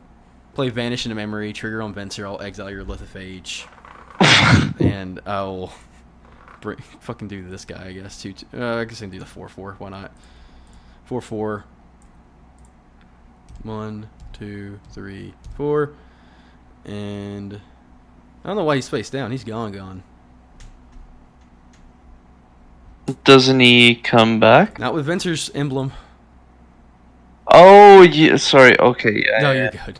play Vanish into Memory, trigger on Venser. I'll exile your Lithophage, and I'll fucking do this guy. I guess too. I guess I can do the 4/4. Why not? 4/4. 1, 2, 3, 4, and I don't know why he's face down. He's gone. Doesn't he come back? Not with Venser's emblem. Oh, yeah. Sorry. Okay. Yeah. No, you're good.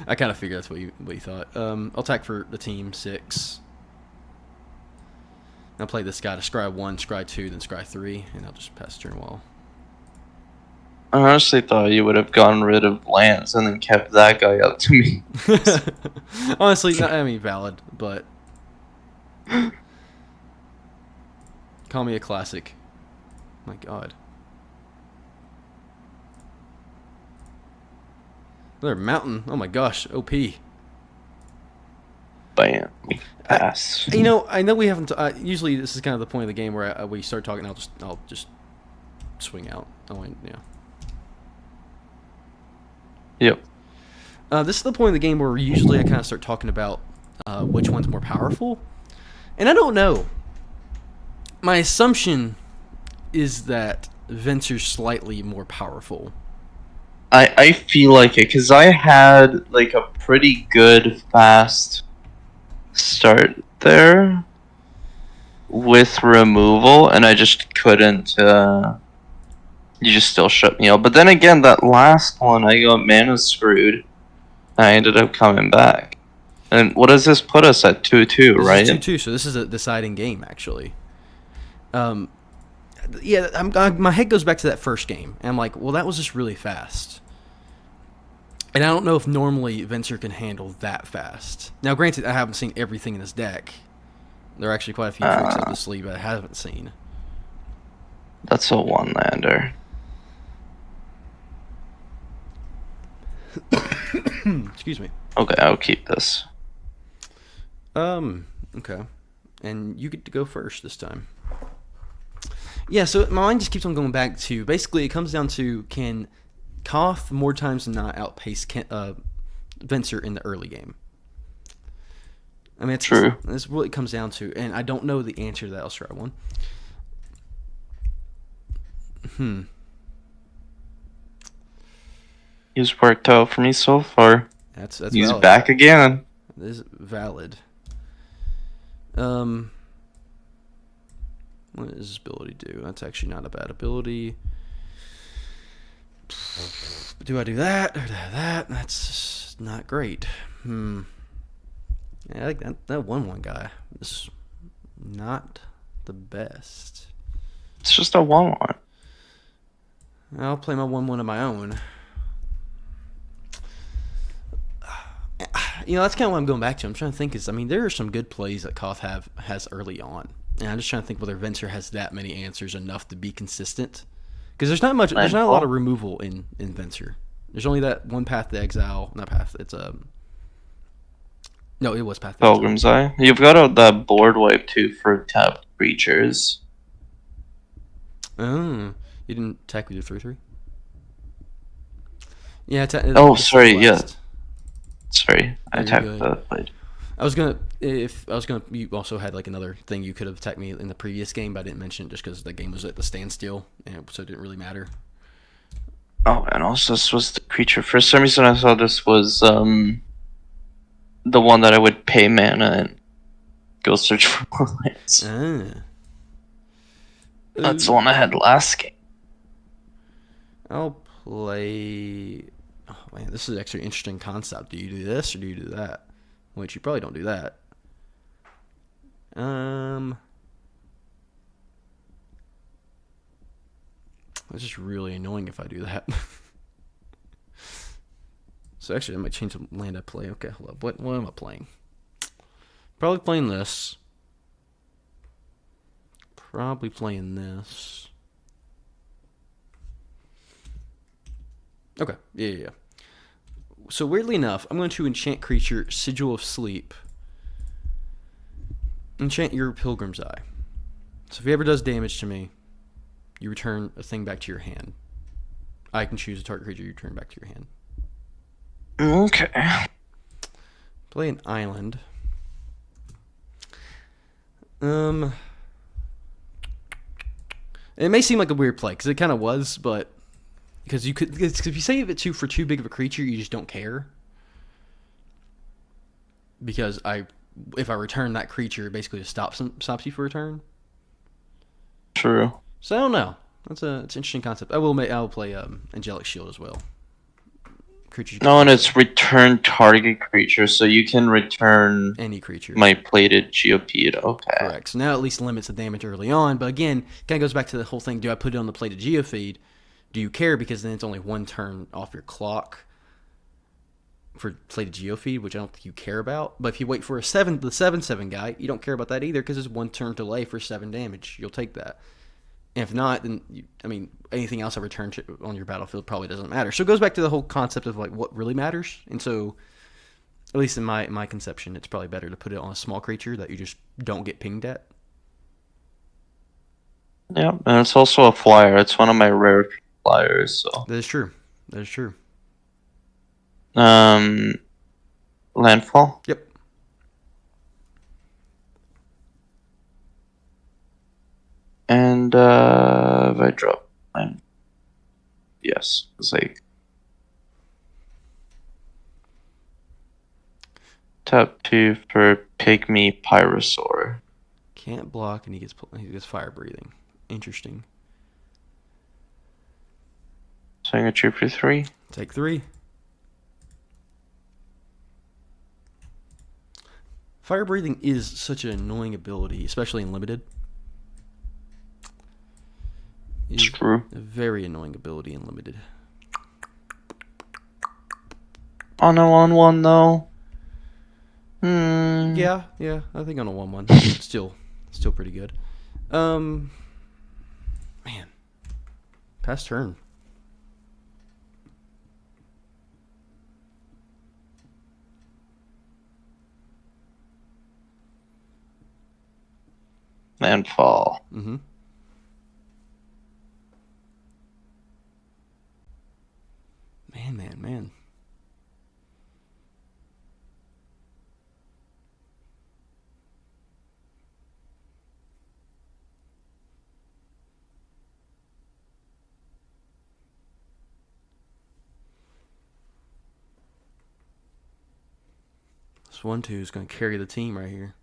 I kind of figured that's what you thought. I'll attack for the team 6. I'll play this guy to scry 1, scry 2, then scry 3, and I'll just pass turn wall. I honestly thought you would have gotten rid of Lance and then kept that guy up to me. Honestly, valid, but call me a classic. My God. Another mountain. Oh my gosh, OP. Bam. Pass. I know we haven't. Usually, this is kind of the point of the game where we start talking. I'll just swing out. Yep. This is the point of the game where usually I kind of start talking about which one's more powerful, and I don't know. My assumption is that Venser's slightly more powerful. I feel like it because I had like a pretty good fast start there with removal, and I just couldn't. You just still shut me out. But then again, that last one, I got mana screwed. I ended up coming back. And what does this put us at 2-2, This right? is 2-2, so this is a deciding game, actually. Yeah, my head goes back to that first game, and I'm like, well, that was just really fast. And I don't know if normally Venser can handle that fast. Now, granted, I haven't seen everything in his deck. There are actually quite a few tricks up his sleeve I haven't seen. That's a one-lander. Excuse me. Okay, I'll keep this. Okay. And you get to go first this time. Yeah, so my mind just keeps on going back to, basically, it comes down to, can Koth more times than not outpace Venser in the early game? I mean, True. That's what it comes down to, and I don't know the answer to that. Let's try one. He's worked out for me so far. That's He's valid. back again. This is valid. What does this ability do? That's actually not a bad ability. Do I do that or do that? That's not great. Yeah, I like that 1/1 guy is not the best. It's just a 1-1. I'll play my 1/1 of my own. That's kind of what I'm going back to. I'm trying to think. There are some good plays that Koth has early on, and I'm just trying to think whether Venser has that many answers enough to be consistent. Because there's not much. There's not a lot of removal in Venser. There's only that one path to exile. Not path. It's No, it was path to Pilgrim's Eye. You've got that board wipe too for tapped creatures. Oh, you didn't attack with your 3/3. Yeah. Sorry. Yeah. Sorry, I attacked the blade. You also had like another thing you could have attacked me in the previous game, but I didn't mention it just because the game was at the standstill, and so it didn't really matter. Oh, and also this was the creature. For some reason, I thought this was the one that I would pay mana and go search for more lands. That's the one I had last game. I'll play. Oh man, this is actually an interesting concept. Do you do this or do you do that? Which you probably don't do that. It's just really annoying if I do that. So actually, I might change the land I play. Okay, hold up. What am I playing? Probably playing this. Probably playing this. Okay, yeah. So weirdly enough, I'm going to enchant creature Sigil of Sleep. Enchant your Pilgrim's Eye. So if he ever does damage to me, you return a thing back to your hand. I can choose a target creature you return back to your hand. Okay. Play an island. It may seem like a weird play, because it kind of was, but... Because if you save it for too big of a creature, you just don't care. Because if I return that creature, it basically just stops you for a turn. True. So I don't know. It's an interesting concept. I'll play Angelic Shield as well. And it's return target creature, so you can return any creature. My plated Geopede. Okay. Correct. So now at least limits the damage early on. But again, kind of goes back to the whole thing. Do I put it on the plated Geopede? Do you care? Because then it's only one turn off your clock for plated Geofeed, which I don't think you care about. But if you wait for the 7/7 guy, you don't care about that either because it's one turn delay for 7 damage. You'll take that. And if not, then anything else I return to on your battlefield probably doesn't matter. So it goes back to the whole concept of like what really matters. And so, at least in my conception, it's probably better to put it on a small creature that you just don't get pinged at. Yeah, and it's also a flyer. It's one of my rare flyers. So that is true. Landfall. Yep. And I drop mine? Yes, it's like tap 2 for Pygmy Pyrosaur. Can't block, and he gets fire breathing. Interesting. Swing a 2 for 3. Take 3. Fire breathing is such an annoying ability, especially in limited. It's True. a very annoying ability in limited. On a 1/1 though. Yeah, I think on a 1/1, still pretty good. Man, pass turn. Landfall. Mm-hmm. Man. This 1/2 is going to carry the team right here.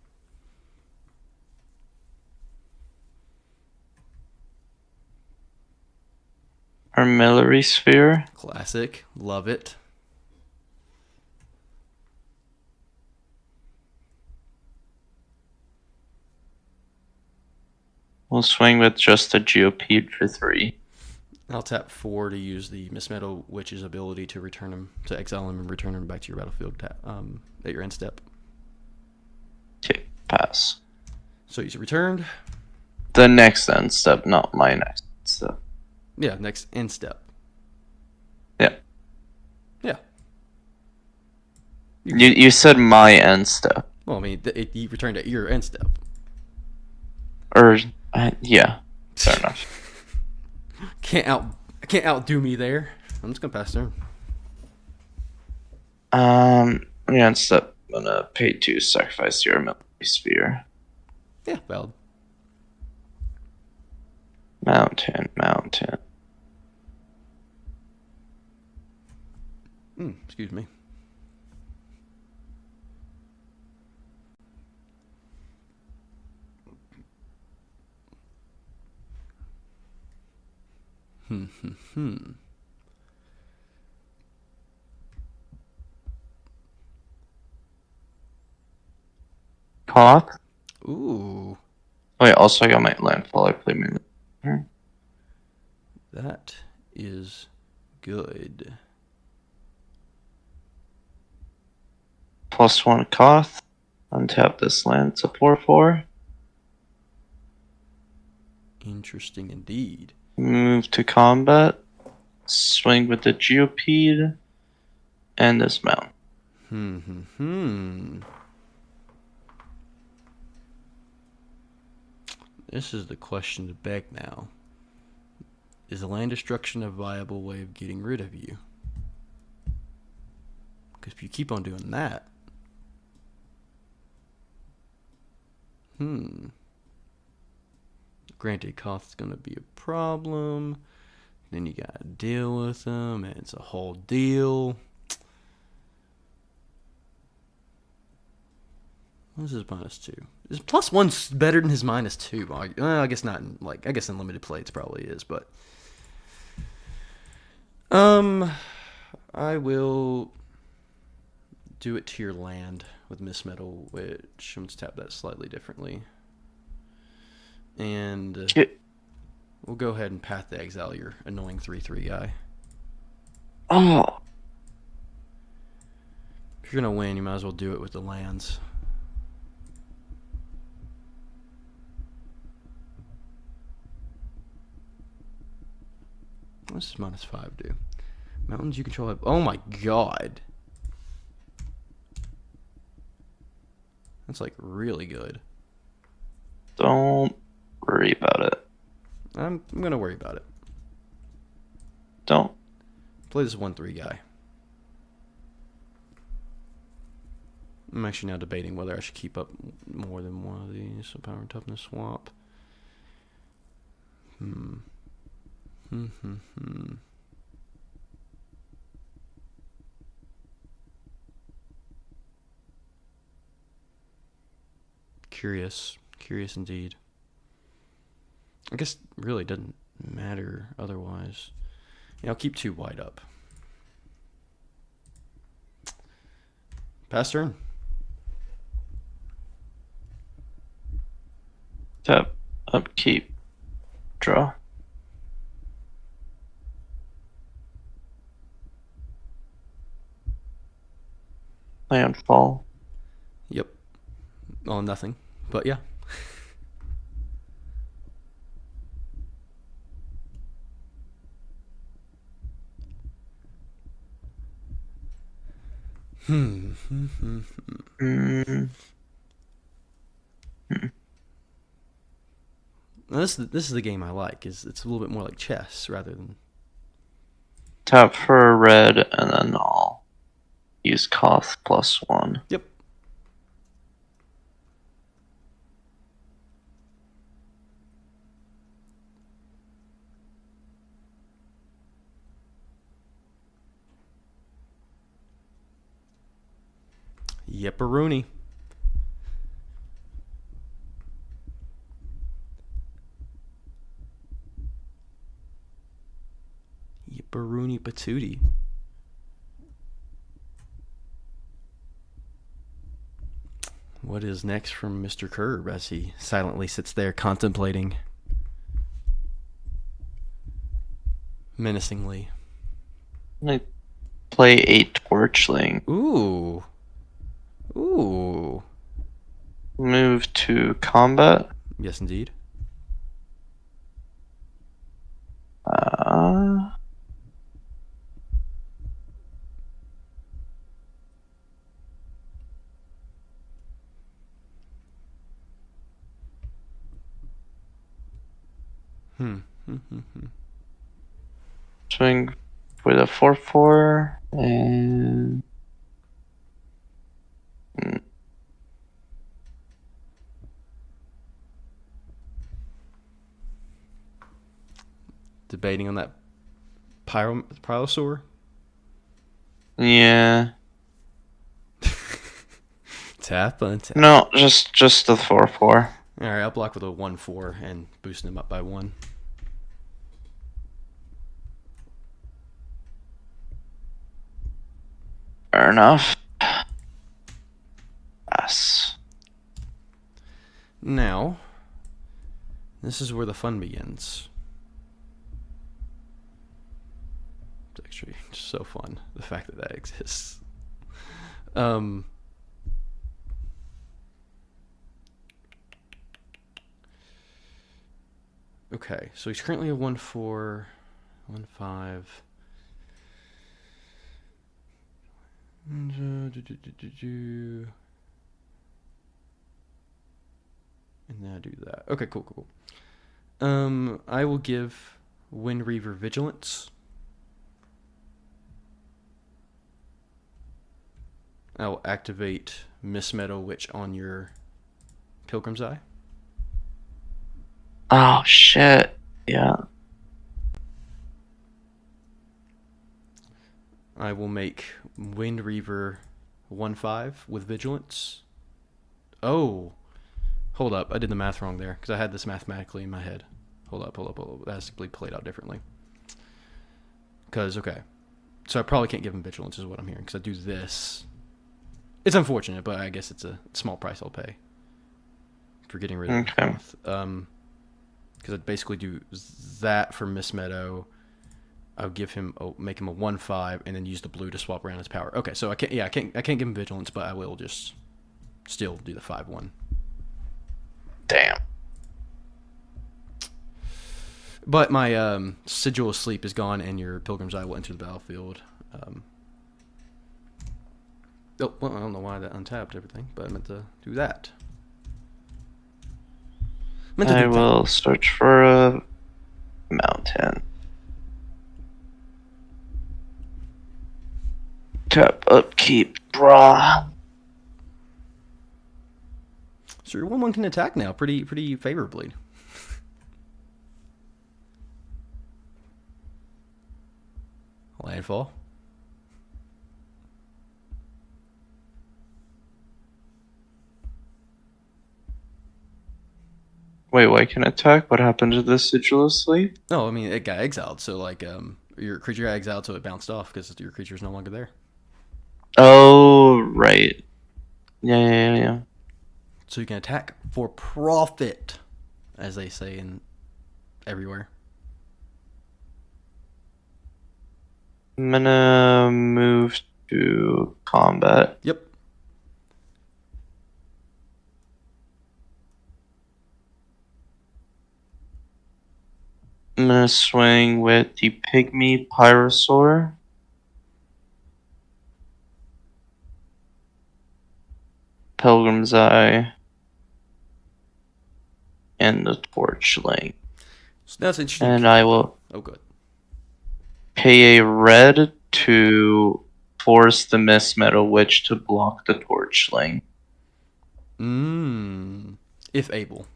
Armillary Sphere. Classic. Love it. We'll swing with just a Geopede for 3. I'll tap 4 to use the Miss Meadow Witch's ability to return him, to exile him and return him back to your battlefield at your end step. Okay, pass. So he's returned. The next end step, not my next step. Yeah, next end step. Yeah. Yeah. You said my end step. Well, I mean, he returned at your end step. Or, yeah. Fair enough. Can't outdo me there. I'm just gonna pass turn. Yeah, step. I'm gonna pay 2, sacrifice your Armillary Sphere. Yeah, valid. Mountain. Excuse me. Koth? Ooh, Wait, also I got my landfall. I play my. that is good. +1 Koth. Untap this land. It's a 4/4. Interesting indeed. Move to combat. Swing with the Geopede. And this mount. This is the question to beg now. Is land destruction a viable way of getting rid of you? Because if you keep on doing that... Granted, Koth's going to be a problem. Then you got to deal with them, and it's a whole deal. What's his -2? His +1's better than his -2. I guess not. I guess in limited play it probably is, but I will do it to your land with Miss Metal, which I'm going to tap that slightly differently, and we'll go ahead and Path to Exile your annoying 3/3 guy. Oh. If you're gonna win, you might as well do it with the lands. What's this -5 do? Mountains you control have... Oh my god. That's like really good. Don't worry about it. I'm gonna worry about it. Don't. Play this 1/3 guy. I'm actually now debating whether I should keep up more than one of these. So power and toughness swap. Curious indeed. I guess really doesn't matter otherwise. Yeah, I'll keep 2 wide up. Pass turn. Tap, upkeep, draw. Landfall. Yep. Oh, nothing. But yeah. Mm. Now, this is the game I like. It's a little bit more like chess rather than. Tap for a red, and then I'll use Koth +1. Yep. Yepperoonie. Yipperoonie patootie. What is next from Mr. Curb as he silently sits there contemplating menacingly? I play a Torchling. Ooh. Ooh. Move to combat. Yes, indeed. Uh, Swing with a 4/4 and Debating on that Pyrosaur. yeah. Tap untap. No, just the 4/4. Alright, I'll block with a 1/4 and boosting him up by 1. Fair enough. Yes. Now, this is where the fun begins. It's actually so fun, the fact that that exists. Okay, so he's currently a 1/4, 1/5. And then I do that. Okay, cool. I will give Wind Reaver Vigilance. I will activate Miss Meadow Witch on your Pilgrim's Eye. Oh shit. Yeah. I will make Wind Reaver 1/5 with Vigilance. Oh, hold up. I did the math wrong there because I had this mathematically in my head. Hold up. That has to be played out differently. Okay. So I probably can't give him Vigilance is what I'm hearing because I do this. It's unfortunate, but I guess it's a small price I'll pay for getting rid of Koth. Because I'd basically do that for Miss Meadow. I'll make him a 1/5, and then use the blue to swap around his power. Okay, so I can't give him Vigilance, but I will just still do the 5/1. Damn. But my Sigil of Sleep is gone, and your Pilgrim's Eye will enter the battlefield. Well, I don't know why that untapped everything, but I meant to do that. I will search for a mountain. Tap, upkeep, draw. So your 1/1 can attack now pretty favorably. Landfall. Wait, why can it attack? What happened to this Sigilously? No, I mean it got exiled, so like your creature got exiled, so it bounced off because your creature's no longer there. Oh, right. Yeah. So you can attack for profit, as they say in everywhere. I'm gonna move to combat. Yep. I'm gonna swing with the Pygmy Pyrosaur. Pilgrim's Eye. And the Torchling. So that's interesting. And I will Oh, good. pay a red to force the Mist Meadow Witch to block the Torchling. If able.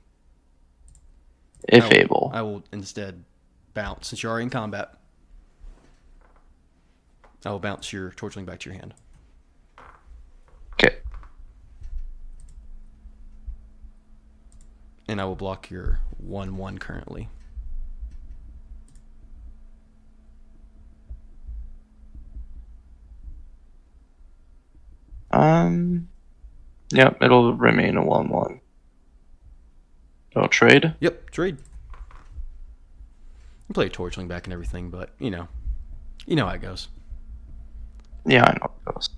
If able. I will instead bounce. Since you're already in combat, I will bounce your Torchling back to your hand. Okay. And I will block your 1/1 currently. Yep, it'll remain a 1/1. I'll trade. Yep, trade. You play a Torchling back and everything, but you know how it goes. Yeah, I know it goes.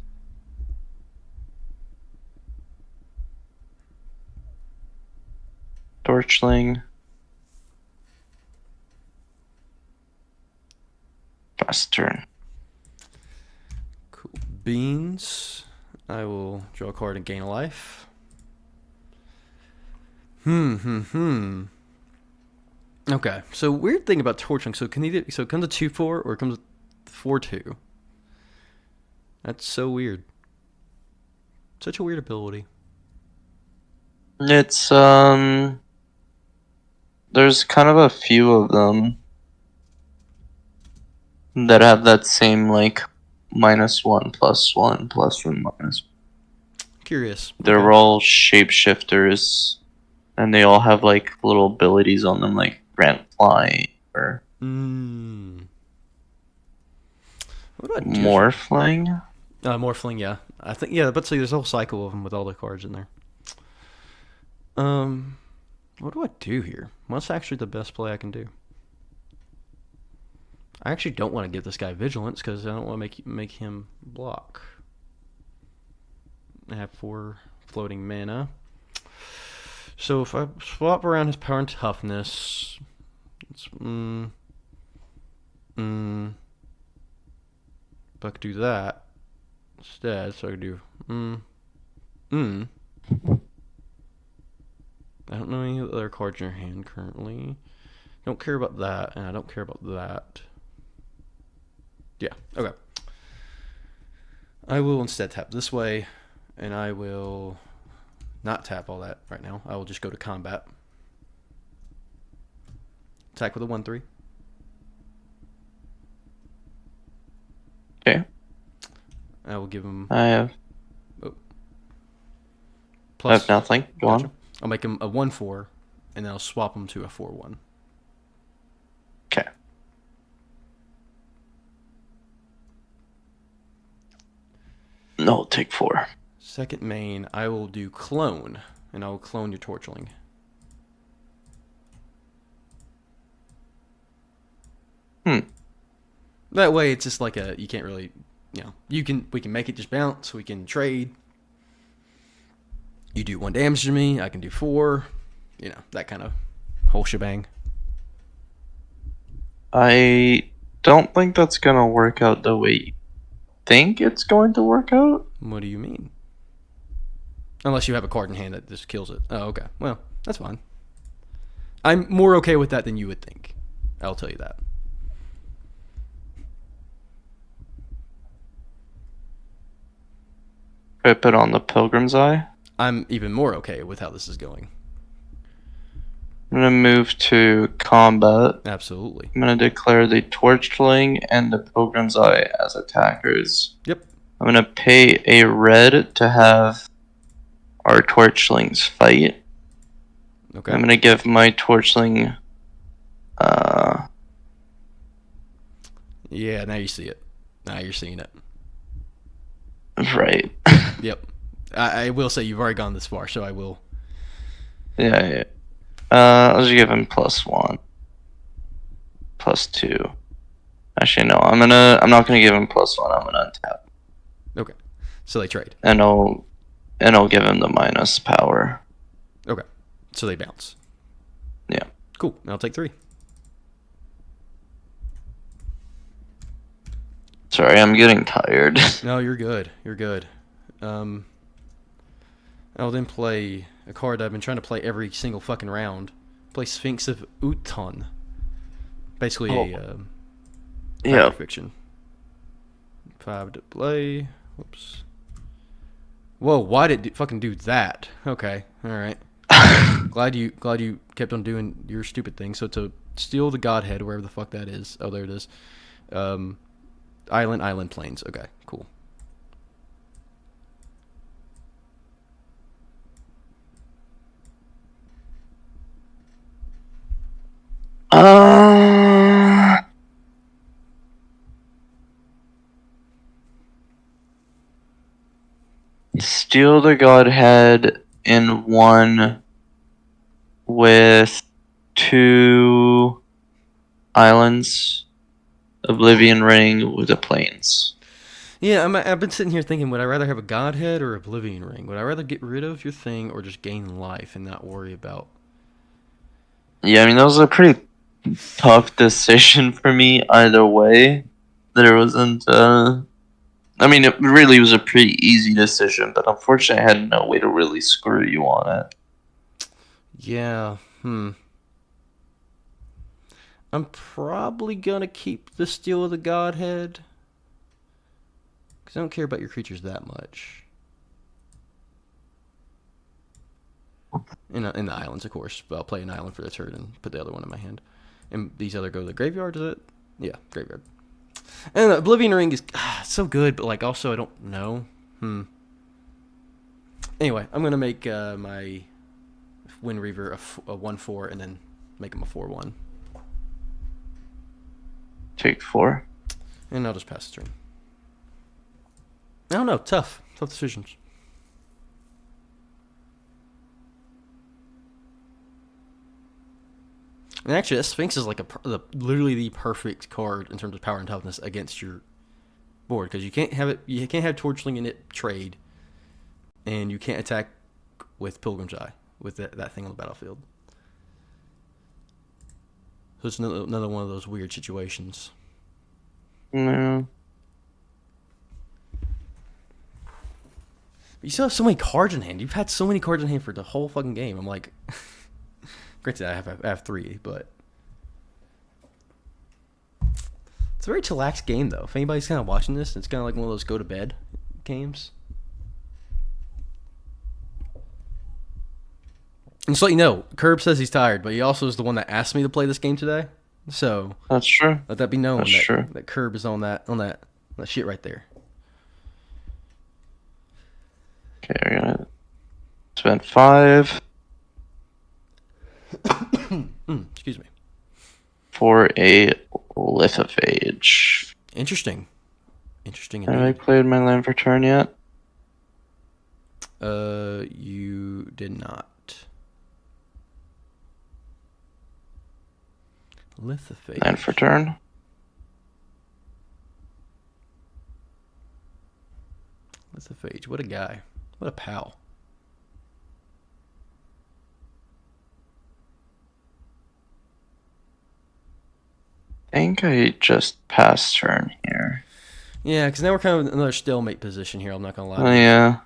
Torchling. Pass turn. Cool beans. I will draw a card and gain a life. Okay, so weird thing about Torchling. So it comes to 2/4 or it comes to 4/2. That's so weird. Such a weird ability. It's there's kind of a few of them that have that same like -1 +1 +1 minus. Curious. They're Okay. all shapeshifters, and they all have like little abilities on them, like grant flying or What do I do? morphling. Morphling, yeah. I think but see, there's a whole cycle of them with all the cards in there. What do I do here? What's actually the best play I can do? I actually don't want to give this guy vigilance because I don't want to make him block. I have 4 floating mana. So if I swap around his power and toughness, it's but I could do that instead. So I could do I don't know any other cards in your hand currently. Don't care about that, and I don't care about that. Yeah, okay. I will instead tap this way, and I will not tap all that right now. I will just go to combat. Attack with a 1/3. Okay. I will give him. I have nothing. Go on. I'll make him a 1/4, and then I'll swap him to a 4/1. Okay. No, take 4. Second main, I will do clone, and I will clone your Torchling. That way, it's just like you can't really, we can make it just bounce. We can trade. You do 1 damage to me. I can do 4. That kind of whole shebang. I don't think that's gonna work out the way you think it's going to work out. What do you mean? Unless you have a card in hand that just kills it. Oh, okay. Well, that's fine. I'm more okay with that than you would think. I'll tell you that. Rip it on the Pilgrim's Eye. I'm even more okay with how this is going. I'm gonna move to combat. Absolutely. I'm gonna declare the Torchling and the Pilgrim's Eye as attackers. Yep. I'm gonna pay a red to have our Torchlings fight. Okay. I'm gonna give my Torchling. Yeah, now you see it. Now you're seeing it. Right. Yep. I will say you've already gone this far, so I will. Yeah. I'll just give him +1, +2. Actually, no. I'm not gonna give him +1. I'm gonna untap, Okay. So they trade. and I'll give him the minus power. Okay. So they bounce. Yeah. Cool. I'll take 3. Sorry, I'm getting tired. No, you're good. You're good. I'll then play a card that I've been trying to play every single fucking round. Play Sphinx of Uton. Basically Yeah. fiction. 5 to play. Whoops. Whoa, why did it fucking do that? Okay, alright. glad you kept on doing your stupid thing. So to steal the Godhead, wherever the fuck that is. Oh, there it is. Island, plains. Okay, cool. Steal the Godhead in one with 2 islands, Oblivion Ring with the plains. Yeah, I've been sitting here thinking, would I rather have a Godhead or Oblivion Ring? Would I rather get rid of your thing or just gain life and not worry about... Yeah, I mean, that was a pretty tough decision for me either way. There wasn't, I mean, it really was a pretty easy decision, but unfortunately I had no way to really screw you on it. Yeah, I'm probably gonna keep the Steel of the Godhead. Because I don't care about your creatures that much. In the islands, of course. But I'll play an island for the turn and put the other one in my hand. And these other go to the graveyard, is it? Yeah, graveyard. And the Oblivion Ring is so good, but like also I don't know. Anyway, I'm gonna make my Wind Reaver a 1/4 and then make him a 4/1. Take 4. And I'll just pass the turn. I don't know. Tough decisions. And actually, that Sphinx is like literally the perfect card in terms of power and toughness against your board because you can't have it. You can't have Torchling in it trade, and you can't attack with Pilgrim's Eye with that thing on the battlefield. So it's another one of those weird situations. No. You still have so many cards in hand. You've had so many cards in hand for the whole fucking game. I'm like, granted, I have 3, but it's a very chillax game though. If anybody's kind of watching this, it's kind of like one of those go to bed games. And just to let you know, Curb says he's tired, but he also is the one that asked me to play this game today. So That's true. let that be known That's true. that Curb is on that shit right there. Okay, we're gonna spend 5 Excuse me. for a Lithophage. Interesting Have I indeed. played my land for turn yet? You did not. Lithophage. Land for turn. Lithophage. What a guy. What a pal. I think I just passed turn here. Yeah, because now we're kind of in another stalemate position here. I'm not gonna lie. Oh yeah.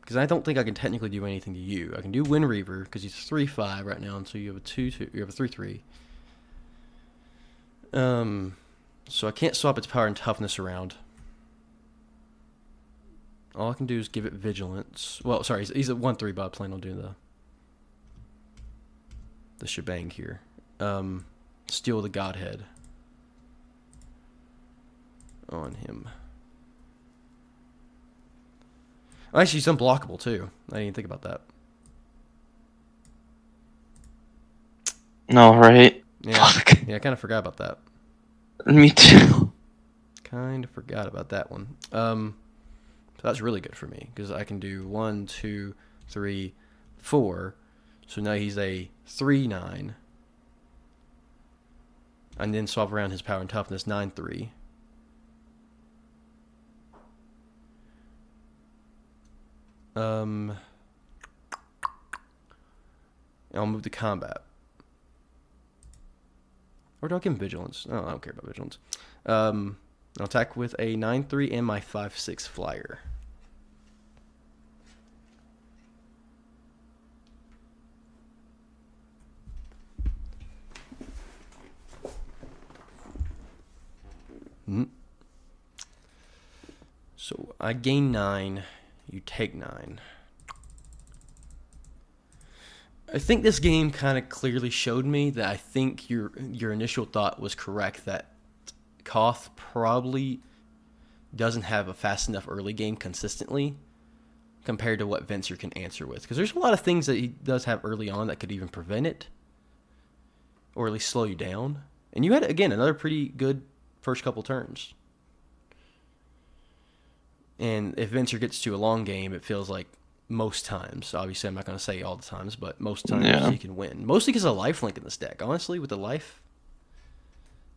Because I don't think I can technically do anything to you. I can do Wind Reaver because he's 3/5 right now, and so you have a 2/2. You have a 3/3. So I can't swap its power and toughness around. All I can do is give it vigilance. Well, sorry, he's a 1/3, but I plan on doing the shebang here. Steal the Godhead on him. Oh, actually, he's unblockable too. I didn't even think about that. No, right? Yeah, Fuck. yeah, I kind of forgot about that. Me too. Kind of forgot about that one. So that's really good for me because I can do 1, 2, 3, 4. So now he's a 3/9. And then swap around his power and toughness 9/3. I'll move to combat. Or do I give him vigilance? Oh, I don't care about vigilance. I'll attack with a 9/3 and my 5/6 flyer. So I gain 9, you take 9. I think this game kind of clearly showed me that I think your initial thought was correct, that Koth probably doesn't have a fast enough early game consistently compared to what Venser can answer with. Because there's a lot of things that he does have early on that could even prevent it, or at least slow you down. And you had, again, another pretty good first couple turns. And if Venser gets to a long game, it feels like most times, obviously I'm not going to say all the times, but most times he can win. Mostly because of life link in this deck. Honestly, with the life,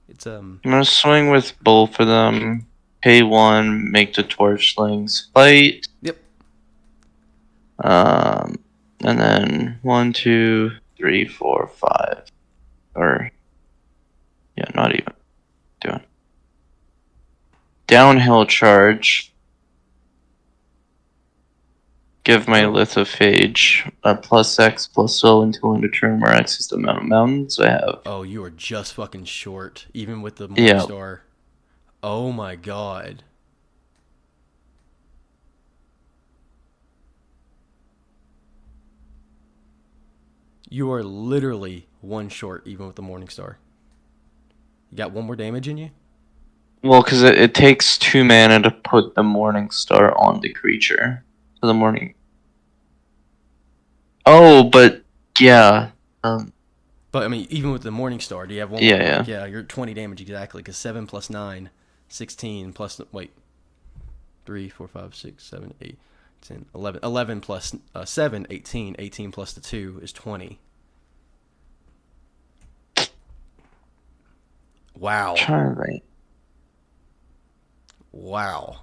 it's I'm gonna swing with both of them. Pay 1, make the torchlings fight. Yep. And then 1, 2, 3, 4, 5. Or yeah, not even doing downhill charge. Give my lithophage a +X +O until end of turn where X is the amount of mountains I have. Oh, you are just fucking short, even with the Morningstar. Oh my god. You are literally 1 short, even with the Morningstar. You got 1 more damage in you? Well, because it takes 2 mana to put the Morningstar on the creature. So the morning. Oh, but yeah. But I mean, even with the Morningstar, do you have 1 Yeah, more? yeah. Like, yeah, you're 20 damage exactly, because 7 + 9, 16 plus, wait, 3, 4, 5, 6, 7, 8, 10, 11. 11 plus 7, 18. 18 plus the 2 is 20. Wow. Trying to think. Wow.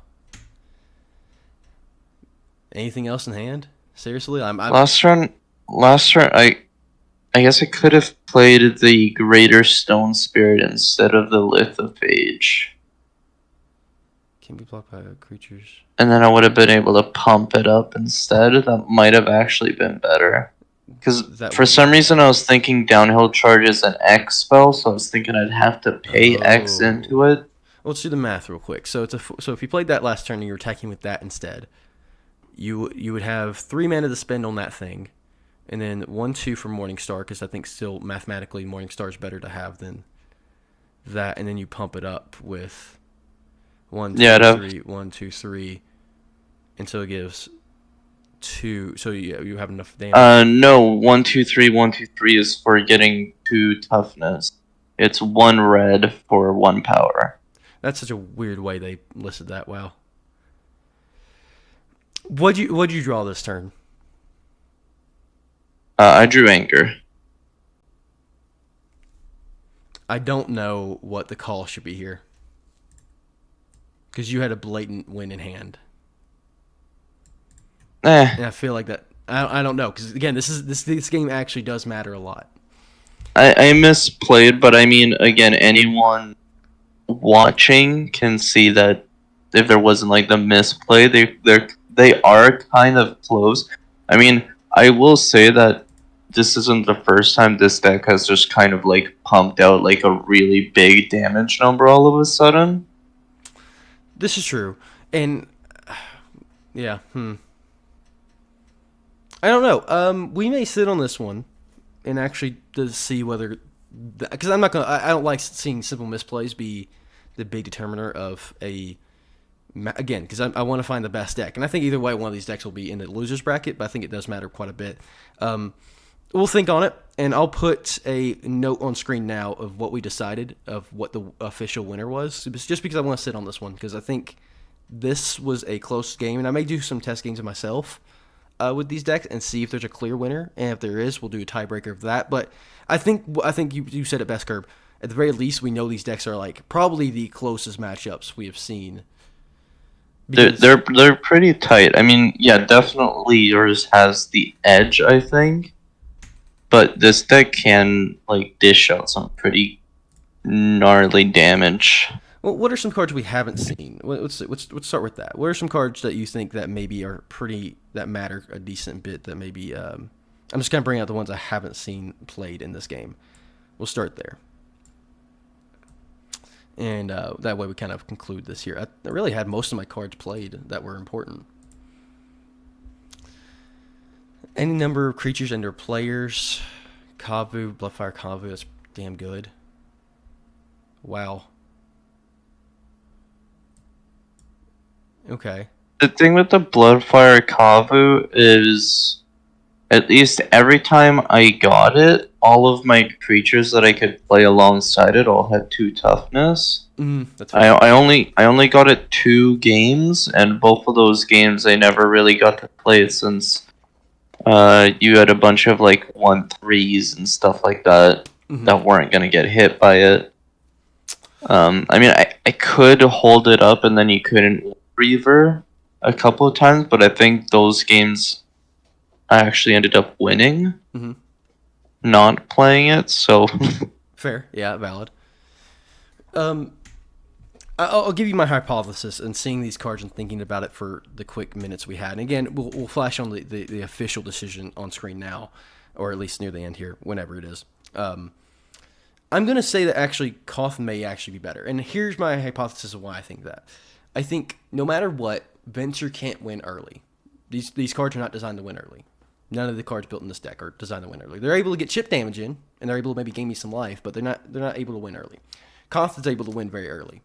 Anything else in hand? Seriously, I'm Last turn, I guess I could have played the Greater Stone Spirit instead of the Lithophage. Can be blocked by creatures. And then I would have been able to pump it up instead. That might have actually been better. Because for some reason I was thinking downhill charge is an X spell, so I was thinking I'd have to pay X into it. Well, let's do the math real quick. So so if you played that last turn and you were attacking with that instead, you would have 3 mana to spend on that thing, and then 1, 2 for Morningstar, because I think still mathematically Morningstar is better to have than that, and then you pump it up with 1, 2, 3, 1, 2, 3, until it gives 2. So you have enough damage. No, 1, 2, 3, 1, 2, 3 is for getting 2 toughness. It's 1 red for 1 power. That's such a weird way they listed that. Wow. What'd you draw this turn? I drew Anger. I don't know what the call should be here, because you had a blatant win in hand. And I feel like that. I don't know, because again, this game actually does matter a lot. I misplayed, but I mean, again, anyone watching can see that if there wasn't like the misplay, they are kind of close. I mean, I will say that this isn't the first time this deck has just kind of like pumped out like a really big damage number all of a sudden. This is true, and Yeah. I don't know. We may sit on this one and actually to see whether, because I'm not gonna. I don't like seeing simple misplays be the big determiner of a. Again, because I want to find the best deck, and I think either way, one of these decks will be in the losers bracket. But I think it does matter quite a bit. We'll think on it, and I'll put a note on screen now of what we decided of what the official winner was. It's just because I want to sit on this one because I think this was a close game, and I may do some test games of myself with these decks and see if there's a clear winner, and if there is, we'll do a tiebreaker of that. But I think you said it best, Curb. At the very least, we know these decks are like probably the closest matchups we have seen. They're pretty tight. I mean, yeah, definitely yours has the edge, I think. But this deck can like dish out some pretty gnarly damage. Well, what are some cards we haven't seen? Let's start with that. What are some cards that you think that maybe are that matter a decent bit? That maybe I'm just gonna bring out the ones I haven't seen played in this game. We'll start there, and that way we kind of conclude this here. I really had most of my cards played that were important. Any number of creatures and their players. Kavu, Bloodfire Kavu, that's damn good. Wow. Okay. The thing with the Bloodfire Kavu is, at least every time I got it, all of my creatures that I could play alongside it all had 2 toughness. That's right. I only got it 2 games, and both of those games I never really got to play it since you had a bunch of like 1/3s and stuff like that that weren't gonna get hit by it. I mean, I could hold it up and then you couldn't Reaver a couple of times, but I think those games I actually ended up winning, not playing it. So fair, yeah, valid. I'll give you my hypothesis and seeing these cards and thinking about it for the quick minutes we had. And again, we'll flash on the official decision on screen now, or at least near the end here, whenever it is. I'm going to say that actually Koth may actually be better. And here's my hypothesis of why I think that. I think no matter what, Venser can't win early. These cards are not designed to win early. None of the cards built in this deck are designed to win early. They're able to get chip damage in, and they're able to maybe gain me some life, but they're not able to win early. Koth is able to win very early.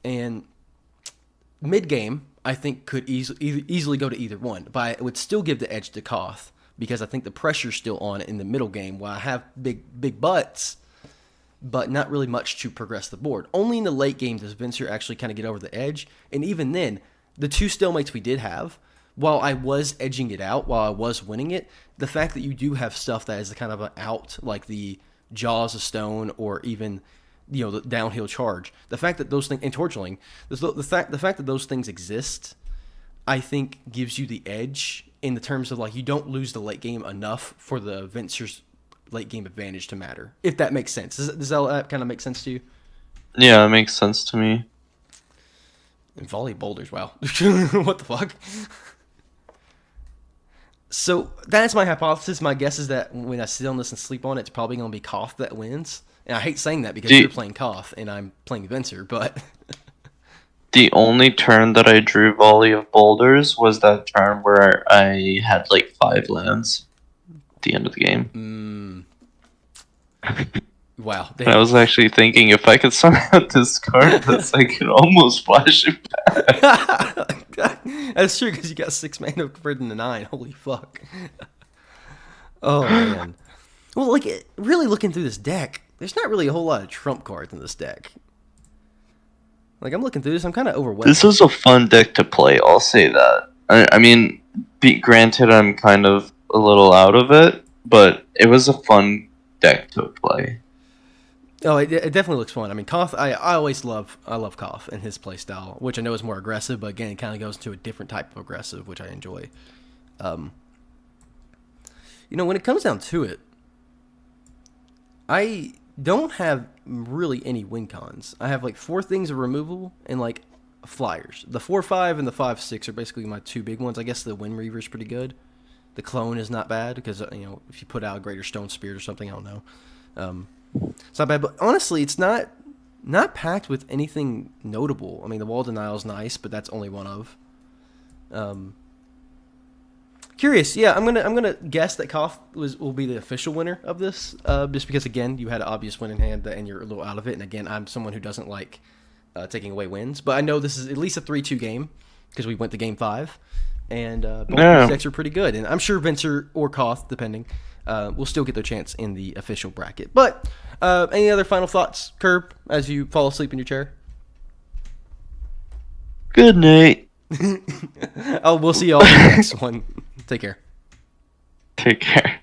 And mid-game, I think, could easily go to either one. But I would still give the edge to Koth because I think the pressure's still on in the middle game while I have big butts, but not really much to progress the board. Only in the late game does Venser actually kind of get over the edge. And even then, the 2 stalemates we did have, while I was edging it out, while I was winning it, the fact that you do have stuff that is kind of an out, like the Jaws of Stone or even the downhill charge, the fact that those things, and torturing, the fact that those things exist, I think gives you the edge in the terms of like you don't lose the late game enough for the Venser's late game advantage to matter. If that makes sense, does that kind of make sense to you? Yeah, it makes sense to me. And volley boulders, wow, what the fuck? So that's my hypothesis. My guess is that when I sit on this and sleep on it, it's probably going to be Koth that wins. And I hate saying that because you're playing Koth and I'm playing Venser, but the only turn that I drew volley of boulders was that turn where I had like 5 lands at the end of the game. Wow. And I was actually thinking if I could somehow discard this, I could almost flash it back. That's true because you got 6 mana compared to 9. Holy fuck. Oh, man. Well, like, really looking through this deck, there's not really a whole lot of trump cards in this deck. Like, I'm looking through this, I'm kind of overwhelmed. This is a fun deck to play, I'll say that. I mean, granted, I'm kind of a little out of it, but it was a fun deck to play. Oh, it definitely looks fun. I mean, Koth, I love Koth and his play style, which I know is more aggressive, but again, it kind of goes into a different type of aggressive, which I enjoy. When it comes down to it, I don't have really any win cons. I have like 4 things of removal and like flyers. The 4/5 and the 5/6 are basically my 2 big ones. I guess the Wind Reaver is pretty good. The Clone is not bad because if you put out a Greater Stone Spirit or something, I don't know. It's not bad, but honestly, it's not packed with anything notable. I mean, the Wall Denial is nice, but that's only one of. Curious, yeah. I'm gonna guess that Koth will be the official winner of this, just because again you had an obvious win in hand and you're a little out of it. And again, I'm someone who doesn't like taking away wins, but I know this is at least a 3-2 game because we went to game 5, and both these decks are pretty good. And I'm sure Venser or Koth, depending, will still get their chance in the official bracket. But any other final thoughts, Curb, as you fall asleep in your chair? Good night. Oh, we'll see y'all in the next one. Take care. Take care.